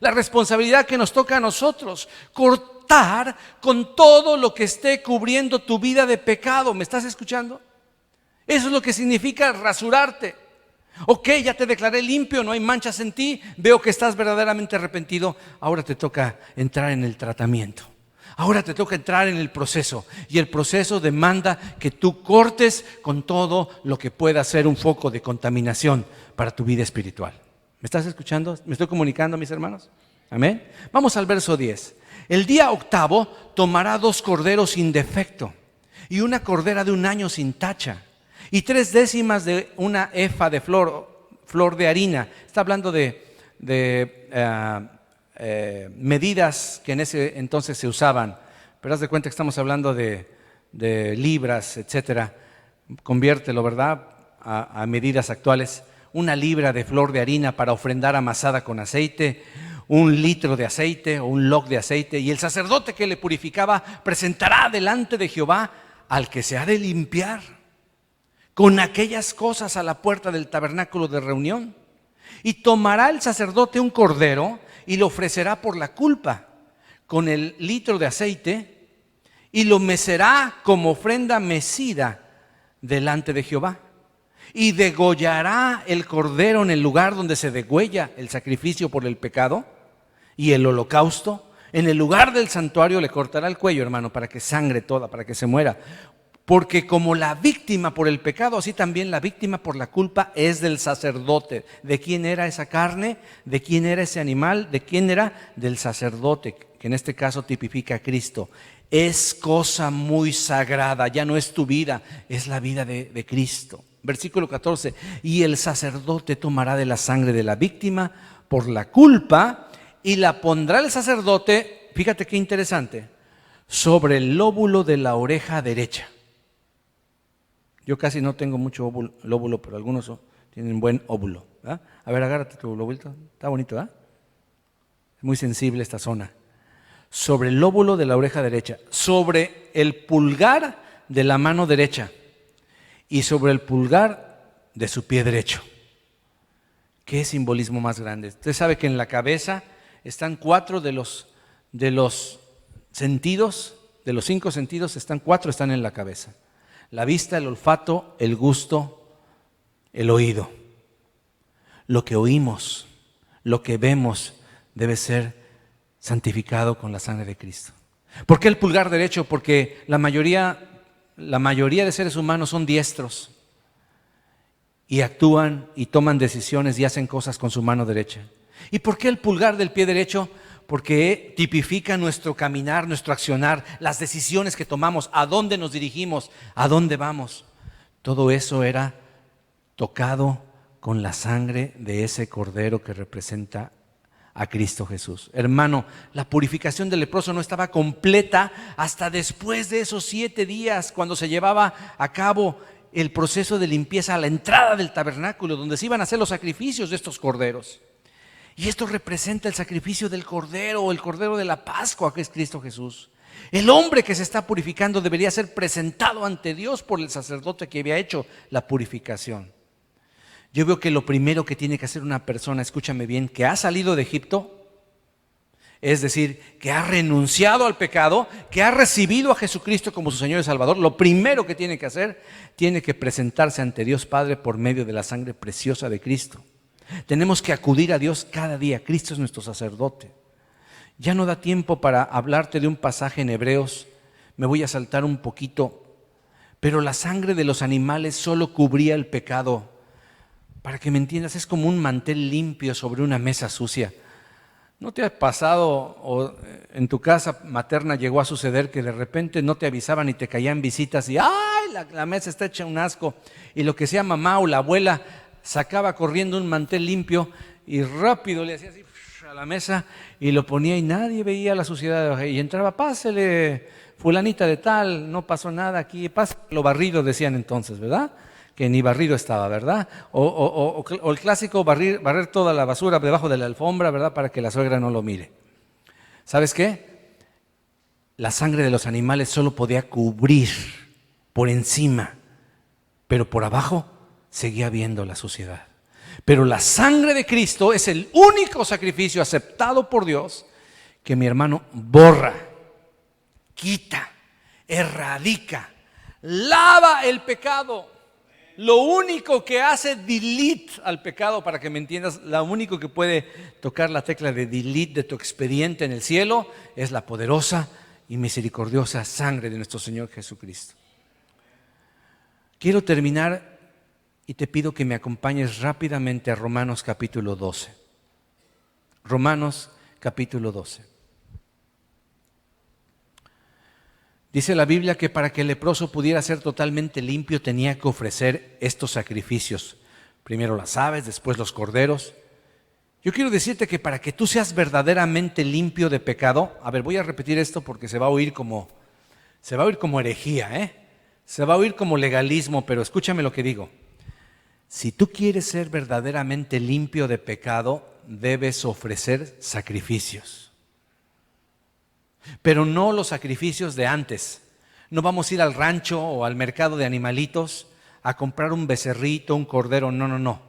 La responsabilidad que nos toca a nosotros, cortar con todo lo que esté cubriendo tu vida de pecado. ¿Me estás escuchando? Eso es lo que significa rasurarte. Ok, ya te declaré limpio, no hay manchas en ti, veo que estás verdaderamente arrepentido. Ahora te toca entrar en el tratamiento. Ahora te toca entrar en el proceso. Y el proceso demanda que tú cortes con todo lo que pueda ser un foco de contaminación para tu vida espiritual. ¿Me estás escuchando? ¿Me estoy comunicando, mis hermanos? Amén. Vamos al verso 10. El día octavo tomará 2 corderos sin defecto y una cordera de 1 año sin tacha, y 3/10 de una efa de flor de harina. Está hablando de medidas que en ese entonces se usaban, pero haz de cuenta que estamos hablando de libras, etcétera. Conviértelo, ¿verdad?, a medidas actuales. 1 libra de flor de harina para ofrendar amasada con aceite, 1 litro de aceite o 1 log de aceite, y el sacerdote que le purificaba presentará delante de Jehová al que se ha de limpiar con aquellas cosas a la puerta del tabernáculo de reunión. Y tomará el sacerdote un cordero y lo ofrecerá por la culpa con el litro de aceite, y lo mecerá como ofrenda mecida delante de Jehová. Y degollará el cordero en el lugar donde se degüella el sacrificio por el pecado y el holocausto. En el lugar del santuario le cortará el cuello, hermano, para que sangre toda, para que se muera. Porque como la víctima por el pecado, así también la víctima por la culpa es del sacerdote. ¿De quién era esa carne? ¿De quién era ese animal? ¿De quién era? Del sacerdote, que en este caso tipifica a Cristo. Es cosa muy sagrada, ya no es tu vida, es la vida de Cristo. Versículo 14, y el sacerdote tomará de la sangre de la víctima por la culpa y la pondrá el sacerdote, fíjate qué interesante, sobre el lóbulo de la oreja derecha. Yo casi no tengo mucho lóbulo, pero algunos tienen buen óvulo, ¿verdad? A ver, agárrate tu lóbulo, está bonito, ¿verdad? Es muy sensible esta zona. Sobre el lóbulo de la oreja derecha, sobre el pulgar de la mano derecha y sobre el pulgar de su pie derecho. ¿Qué simbolismo más grande? Usted sabe que en la cabeza están 4 de los sentidos, de los 5 sentidos, 4 están en la cabeza. La vista, el olfato, el gusto, el oído. Lo que oímos, lo que vemos debe ser santificado con la sangre de Cristo. ¿Por qué el pulgar derecho? Porque la mayoría de seres humanos son diestros y actúan y toman decisiones y hacen cosas con su mano derecha. ¿Y por qué el pulgar del pie derecho? Porque tipifica nuestro caminar, nuestro accionar, las decisiones que tomamos, a dónde nos dirigimos, a dónde vamos. Todo eso era tocado con la sangre de ese cordero que representa a Cristo Jesús. Hermano, la purificación del leproso no estaba completa hasta después de esos 7 días, cuando se llevaba a cabo el proceso de limpieza a la entrada del tabernáculo, donde se iban a hacer los sacrificios de estos corderos. Y esto representa el sacrificio del cordero, o el cordero de la Pascua, que es Cristo Jesús. El hombre que se está purificando debería ser presentado ante Dios por el sacerdote que había hecho la purificación. Yo veo que lo primero que tiene que hacer una persona, escúchame bien, que ha salido de Egipto, es decir, que ha renunciado al pecado, que ha recibido a Jesucristo como su Señor y Salvador, lo primero que tiene que hacer, tiene que presentarse ante Dios Padre por medio de la sangre preciosa de Cristo. Tenemos que acudir a Dios cada día. Cristo es nuestro sacerdote. Ya no da tiempo para hablarte de un pasaje en Hebreos. Me voy a saltar un poquito. Pero la sangre de los animales solo cubría el pecado. Para que me entiendas, es como un mantel limpio sobre una mesa sucia. ¿No te ha pasado o en tu casa materna llegó a suceder que de repente no te avisaban y te caían visitas y ¡ay! La mesa está hecha un asco. Y lo que sea mamá o la abuela sacaba corriendo un mantel limpio y rápido le hacía así a la mesa y lo ponía y nadie veía la suciedad. Y entraba, pásele, fulanita de tal, no pasó nada aquí, pásale lo barrido, decían entonces, ¿verdad? Que ni barrido estaba, ¿verdad? O el clásico barrer toda la basura debajo de la alfombra, ¿verdad? Para que la suegra no lo mire. ¿Sabes qué? La sangre de los animales solo podía cubrir por encima, pero por abajo seguía viendo la suciedad. Pero la sangre de Cristo es el único sacrificio aceptado por Dios que, mi hermano, borra, quita, erradica, lava el pecado. Lo único que hace delete al pecado, para que me entiendas, lo único que puede tocar la tecla de delete de tu expediente en el cielo es la poderosa y misericordiosa sangre de nuestro Señor Jesucristo. Quiero terminar y te pido que me acompañes rápidamente a Romanos capítulo 12. Romanos capítulo 12. Dice la Biblia que para que el leproso pudiera ser totalmente limpio tenía que ofrecer estos sacrificios. Primero las aves, después los corderos. Yo quiero decirte que para que tú seas verdaderamente limpio de pecado, a ver, voy a repetir esto porque se va a oír como herejía, se va a oír como legalismo, pero escúchame lo que digo. Si tú quieres ser verdaderamente limpio de pecado, debes ofrecer sacrificios. Pero no los sacrificios de antes. No vamos a ir al rancho o al mercado de animalitos a comprar un becerrito, un cordero, no.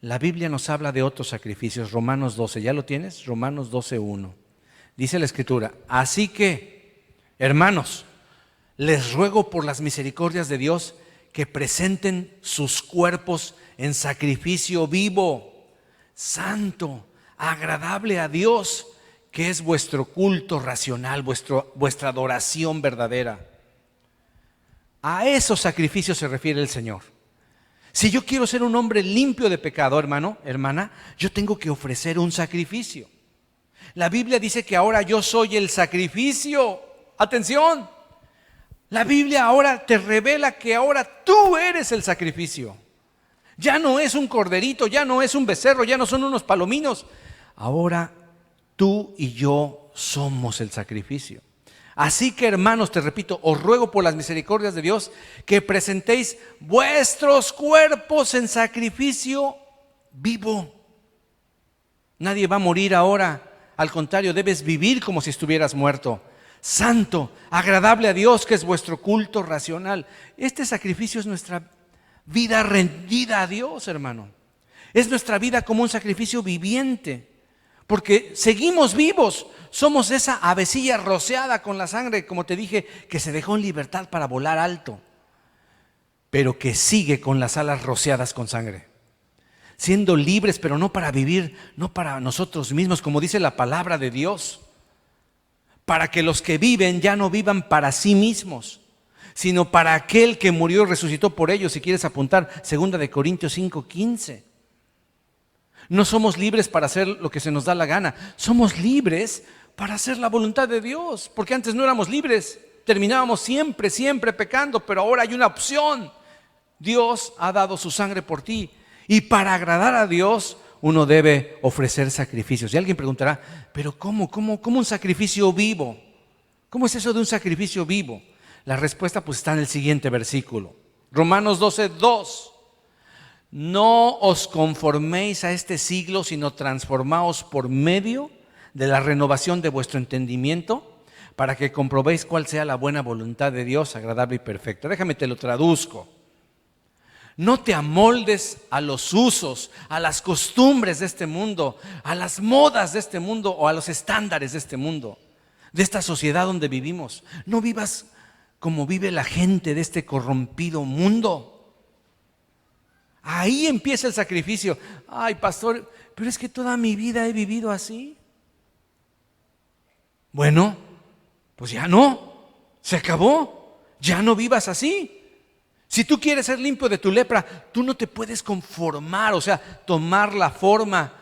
La Biblia nos habla de otros sacrificios. Romanos 12, ¿ya lo tienes? Romanos 12:1. Dice la Escritura: así que, hermanos, les ruego por las misericordias de Dios que presenten sus cuerpos en sacrificio vivo, santo, agradable a Dios, que es vuestro culto racional, vuestra adoración verdadera. A esos sacrificios se refiere el Señor. Si yo quiero ser un hombre limpio de pecado, hermano, hermana, yo tengo que ofrecer un sacrificio. La Biblia dice que ahora yo soy el sacrificio. Atención, la Biblia ahora te revela que ahora tú eres el sacrificio. Ya no es un corderito, ya no es un becerro, ya no son unos palominos. Ahora tú y yo somos el sacrificio. Así que, hermanos, te repito, os ruego por las misericordias de Dios que presentéis vuestros cuerpos en sacrificio vivo. Nadie va a morir ahora. Al contrario, debes vivir como si estuvieras muerto. Santo, agradable a Dios, que es vuestro culto racional. Este sacrificio es nuestra vida rendida a Dios, hermano. Es nuestra vida como un sacrificio viviente. Porque seguimos vivos, somos esa avecilla rociada con la sangre, como te dije, que se dejó en libertad para volar alto, pero que sigue con las alas rociadas con sangre, siendo libres, pero no para vivir, no para nosotros mismos, como dice la palabra de Dios, para que los que viven ya no vivan para sí mismos, sino para aquel que murió y resucitó por ellos. Si quieres apuntar, 2 Corintios 5:15. No somos libres para hacer lo que se nos da la gana. Somos libres para hacer la voluntad de Dios. Porque antes no éramos libres. Terminábamos siempre pecando. Pero ahora hay una opción. Dios ha dado su sangre por ti. Y para agradar a Dios, uno debe ofrecer sacrificios. Y alguien preguntará, ¿pero cómo un sacrificio vivo? ¿Cómo es eso de un sacrificio vivo? La respuesta pues está en el siguiente versículo. Romanos 12:2. No os conforméis a este siglo, sino transformaos por medio de la renovación de vuestro entendimiento, para que comprobéis cuál sea la buena voluntad de Dios, agradable y perfecta. Déjame te lo traduzco. No te amoldes a los usos, a las costumbres de este mundo, a las modas de este mundo o a los estándares de este mundo, de esta sociedad donde vivimos. No vivas como vive la gente de este corrompido mundo. Ahí empieza el sacrificio. Ay, pastor, pero es que toda mi vida he vivido así. Bueno, pues ya no, se acabó. Ya no vivas así. Si tú quieres ser limpio de tu lepra, tú no te puedes conformar, o sea, tomar la forma.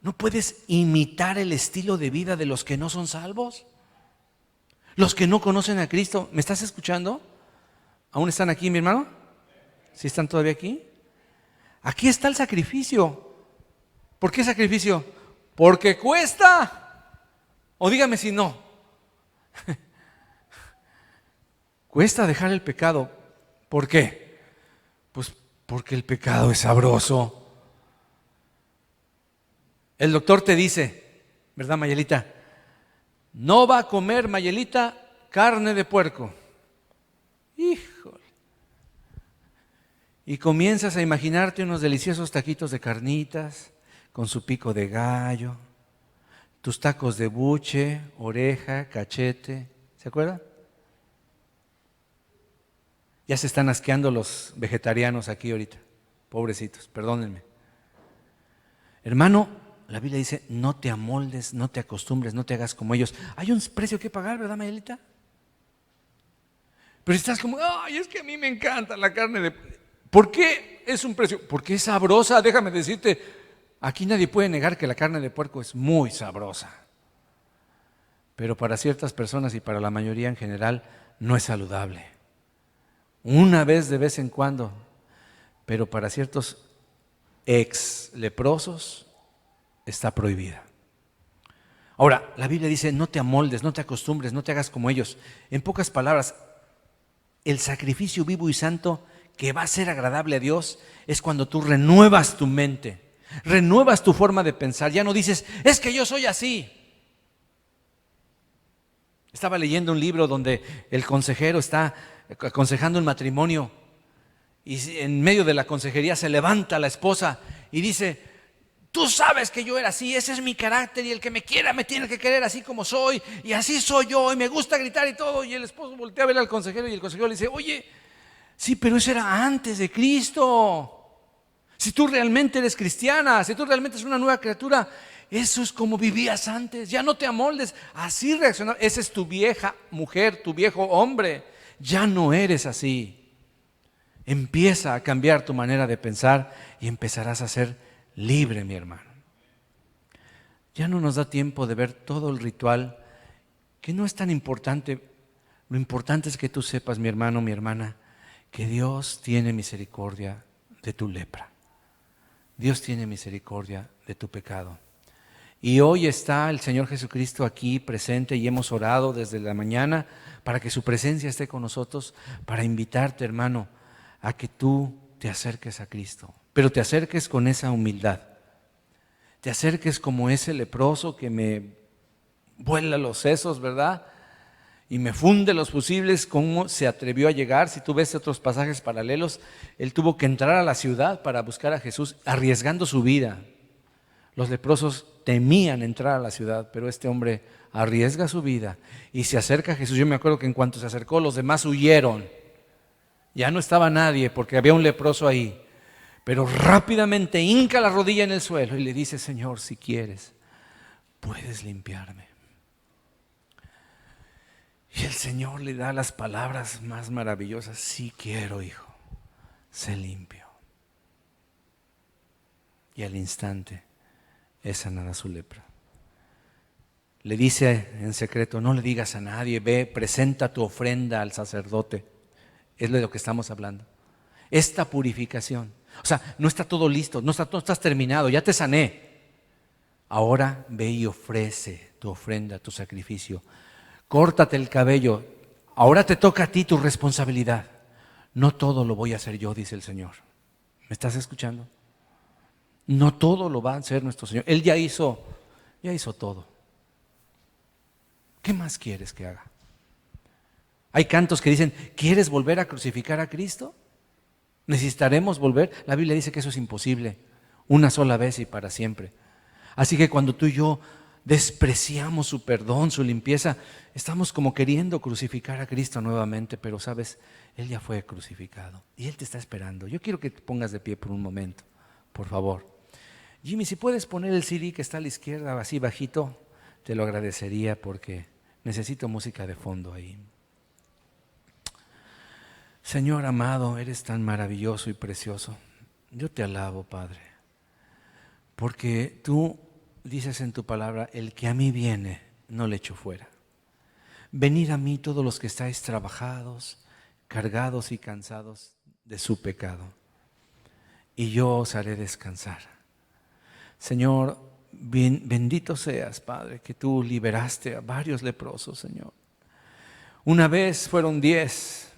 No puedes imitar el estilo de vida de los que no son salvos. Los que no conocen a Cristo. ¿Me estás escuchando? ¿Aún están aquí, mi hermano? ¿Sí están todavía aquí? Aquí está el sacrificio. ¿Por qué sacrificio? Porque cuesta. O dígame si no. Cuesta dejar el pecado. ¿Por qué? Pues porque el pecado es sabroso. El doctor te dice, ¿verdad, Mayelita? No va a comer, Mayelita, carne de puerco. Híjole. Y comienzas a imaginarte unos deliciosos taquitos de carnitas con su pico de gallo, tus tacos de buche, oreja, cachete. ¿Se acuerdan? Ya se están asqueando los vegetarianos aquí ahorita. Pobrecitos, perdónenme. Hermano, la Biblia dice, no te amoldes, no te acostumbres, no te hagas como ellos. Hay un precio que pagar, ¿verdad, Mayelita? Pero estás como, ay, es que a mí me encanta la carne de... ¿Por qué es un precio? Porque es sabrosa, déjame decirte, aquí nadie puede negar que la carne de puerco es muy sabrosa. Pero para ciertas personas y para la mayoría en general no es saludable. Una vez de vez en cuando, pero para ciertos ex leprosos está prohibida. Ahora, la Biblia dice, no te amoldes, no te acostumbres, no te hagas como ellos. En pocas palabras, el sacrificio vivo y santo que va a ser agradable a Dios es cuando tú renuevas tu mente, renuevas tu forma de pensar. Ya no dices, es que yo soy así. Estaba leyendo un libro donde el consejero está aconsejando un matrimonio y en medio de la consejería se levanta la esposa y dice, tú sabes que yo era así, ese es mi carácter y el que me quiera me tiene que querer así como soy y así soy yo y me gusta gritar y todo. Y el esposo voltea a ver al consejero y el consejero le dice, oye, sí, pero eso era antes de Cristo. Si tú realmente eres cristiana, si tú realmente eres una nueva criatura, eso es como vivías antes, ya no te amoldes, así reaccionar. Esa es tu vieja mujer, tu viejo hombre, ya no eres así. Empieza a cambiar tu manera de pensar y empezarás a ser libre, mi hermano. Ya no nos da tiempo de ver todo el ritual, que no es tan importante. Lo importante es que tú sepas, mi hermano, mi hermana, que Dios tiene misericordia de tu lepra. Dios tiene misericordia de tu pecado. Y hoy está el Señor Jesucristo aquí presente y hemos orado desde la mañana para que su presencia esté con nosotros, para invitarte, hermano, a que tú te acerques a Cristo, pero te acerques con esa humildad. Te acerques como ese leproso que me vuela los sesos, ¿verdad? Y me funde los fusibles. ¿Cómo se atrevió a llegar? Si tú ves otros pasajes paralelos, él tuvo que entrar a la ciudad para buscar a Jesús, arriesgando su vida. Los leprosos temían entrar a la ciudad, pero este hombre arriesga su vida y se acerca a Jesús. Yo me acuerdo que en cuanto se acercó, los demás huyeron. Ya no estaba nadie porque había un leproso ahí. Pero rápidamente hinca la rodilla en el suelo y le dice, Señor, si quieres, puedes limpiarme. Y el Señor le da las palabras más maravillosas, sí quiero, hijo, sé limpio. Y al instante es sanada su lepra. Le dice en secreto, no le digas a nadie, ve, presenta tu ofrenda al sacerdote. Es de lo que estamos hablando. Esta purificación. O sea, no está todo listo, no estás terminado, ya te sané. Ahora ve y ofrece tu ofrenda, tu sacrificio. Córtate el cabello. Ahora te toca a ti tu responsabilidad. No todo lo voy a hacer yo, dice el Señor. ¿Me estás escuchando? No todo lo va a hacer nuestro Señor. Él ya hizo todo. ¿Qué más quieres que haga? Hay cantos que dicen, ¿quieres volver a crucificar a Cristo? ¿Necesitaremos volver? La Biblia dice que eso es imposible, una sola vez y para siempre. Así que cuando tú y yo despreciamos su perdón, su limpieza. Estamos como queriendo crucificar a Cristo nuevamente, pero sabes, Él ya fue crucificado y Él te está esperando. Yo quiero que te pongas de pie por un momento, por favor. Jimmy, si puedes poner el CD que está a la izquierda, así bajito, te lo agradecería porque necesito música de fondo ahí. Señor amado, eres tan maravilloso y precioso. Yo te alabo, Padre, porque tú dices en tu palabra, el que a mí viene, no le echo fuera. Venid a mí todos los que estáis trabajados, cargados y cansados de su pecado, y yo os haré descansar. Señor, bendito seas, Padre, que tú liberaste a varios leprosos, Señor. Una vez fueron 10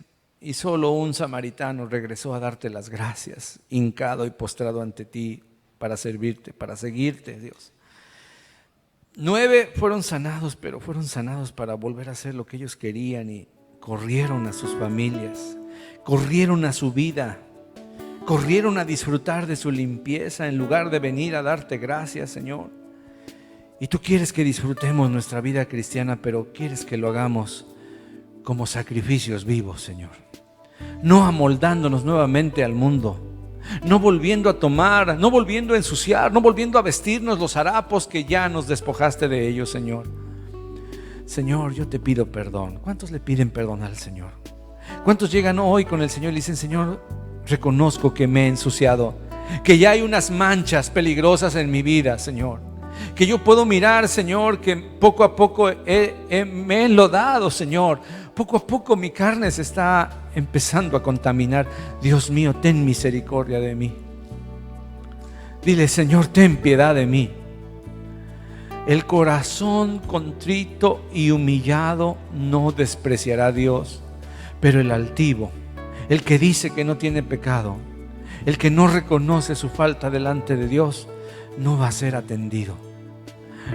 y solo un samaritano regresó a darte las gracias, hincado y postrado ante ti para servirte, para seguirte, Dios. 9 fueron sanados, pero fueron sanados para volver a hacer lo que ellos querían y corrieron a sus familias, corrieron a su vida, corrieron a disfrutar de su limpieza en lugar de venir a darte gracias, Señor. Y tú quieres que disfrutemos nuestra vida cristiana, pero quieres que lo hagamos como sacrificios vivos, Señor. No amoldándonos nuevamente al mundo, no volviendo a tomar, no volviendo a ensuciar, no volviendo a vestirnos los harapos que ya nos despojaste de ellos, Señor. Señor, yo te pido perdón. ¿Cuántos le piden perdón al Señor? ¿Cuántos llegan hoy con el Señor y dicen, Señor, reconozco que me he ensuciado, que ya hay unas manchas peligrosas en mi vida, Señor? Que yo puedo mirar, Señor, que poco a poco me he enlodado, Señor. Poco a poco mi carne se está empezando a contaminar. Dios mío, ten misericordia de mí. Dile, Señor, ten piedad de mí. El corazón contrito y humillado no despreciará a Dios, pero el altivo, el que dice que no tiene pecado, el que no reconoce su falta delante de Dios, no va a ser atendido,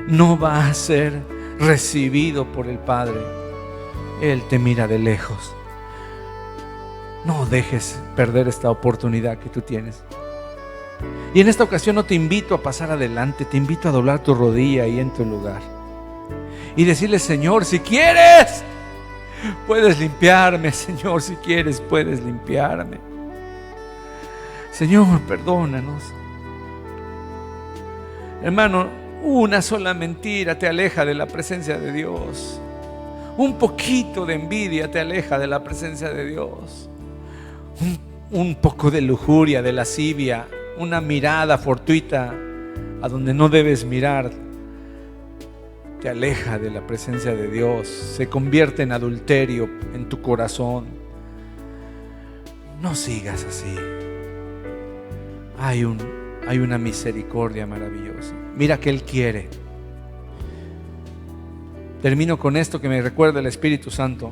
no va a ser recibido por el Padre. Él te mira de lejos. No dejes perder esta oportunidad que tú tienes. Y en esta ocasión no te invito a pasar adelante, te invito a doblar tu rodilla ahí en tu lugar y decirle, Señor, si quieres, puedes limpiarme. Señor, si quieres, puedes limpiarme. Señor, perdónanos. Hermano, una sola mentira te aleja de la presencia de Dios. Un poquito de envidia te aleja de la presencia de Dios. Un poco de lujuria, de lascivia, una mirada fortuita a donde no debes mirar, te aleja de la presencia de Dios, se convierte en adulterio en tu corazón. No sigas así. Hay una misericordia maravillosa. Mira que Él quiere. Termino con esto que me recuerda el Espíritu Santo.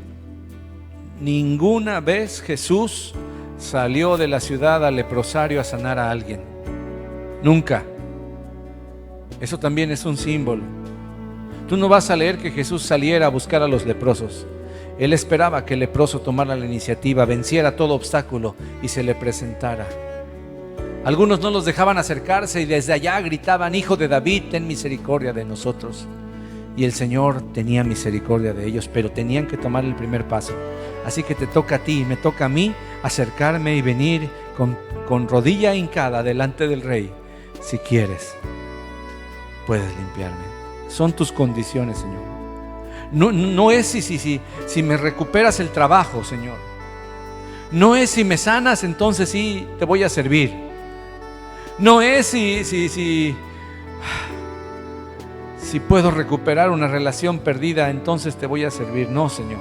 Ninguna vez Jesús salió de la ciudad al leprosario a sanar a alguien. Nunca. Eso también es un símbolo. Tú no vas a leer que Jesús saliera a buscar a los leprosos. Él esperaba que el leproso tomara la iniciativa, venciera todo obstáculo y se le presentara. Algunos no los dejaban acercarse y desde allá gritaban, Hijo de David, ten misericordia de nosotros. Y el Señor tenía misericordia de ellos, pero tenían que tomar el primer paso. Así que te toca a ti, me toca a mí acercarme y venir con rodilla hincada delante del Rey. Si quieres, puedes limpiarme. Son tus condiciones, Señor. No es si me recuperas el trabajo, Señor. No es si me sanas, entonces sí te voy a servir. No es si puedo recuperar una relación perdida, entonces te voy a servir. No, Señor.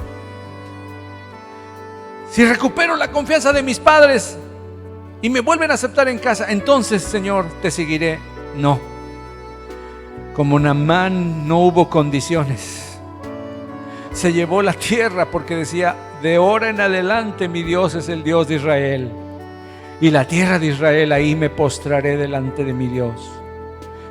Si recupero la confianza de mis padres y me vuelven a aceptar en casa, entonces, Señor, te seguiré. No. Como Naamán no hubo condiciones. Se llevó la tierra porque decía, de ahora en adelante mi Dios es el Dios de Israel. Y la tierra de Israel, ahí me postraré delante de mi Dios.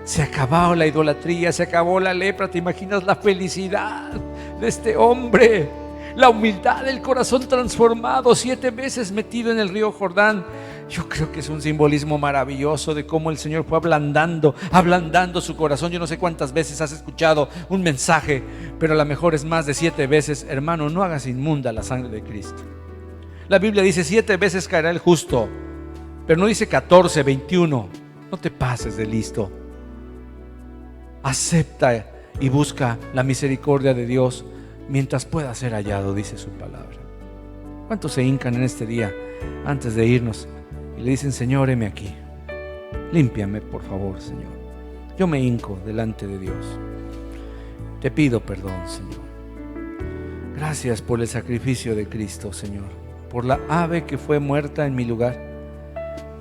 Se acabó la idolatría, se acabó la lepra. ¿Te imaginas la felicidad de este hombre? La humildad del corazón transformado, 7 veces metido en el río Jordán. Yo creo que es un simbolismo maravilloso de cómo el Señor fue ablandando su corazón. Yo no sé cuántas veces has escuchado un mensaje, pero a lo mejor es más de 7 veces: hermano, no hagas inmunda la sangre de Cristo. La Biblia dice 7 veces caerá el justo, pero no dice 14, 21. No te pases de listo. Acepta y busca la misericordia de Dios mientras pueda ser hallado, dice su palabra. ¿Cuántos se hincan en este día antes de irnos y le dicen: Señor, heme aquí, límpiame por favor, Señor? Yo me hinco delante de Dios, te pido perdón, Señor. Gracias por el sacrificio de Cristo, Señor, por la ave que fue muerta en mi lugar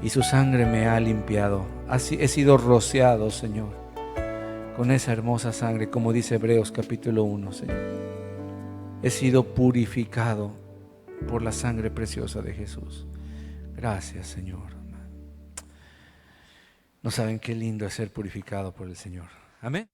y su sangre me ha limpiado. Así he sido rociado, Señor, con esa hermosa sangre, como dice Hebreos capítulo 1, Señor. He sido purificado por la sangre preciosa de Jesús. Gracias, Señor. No saben qué lindo es ser purificado por el Señor. Amén.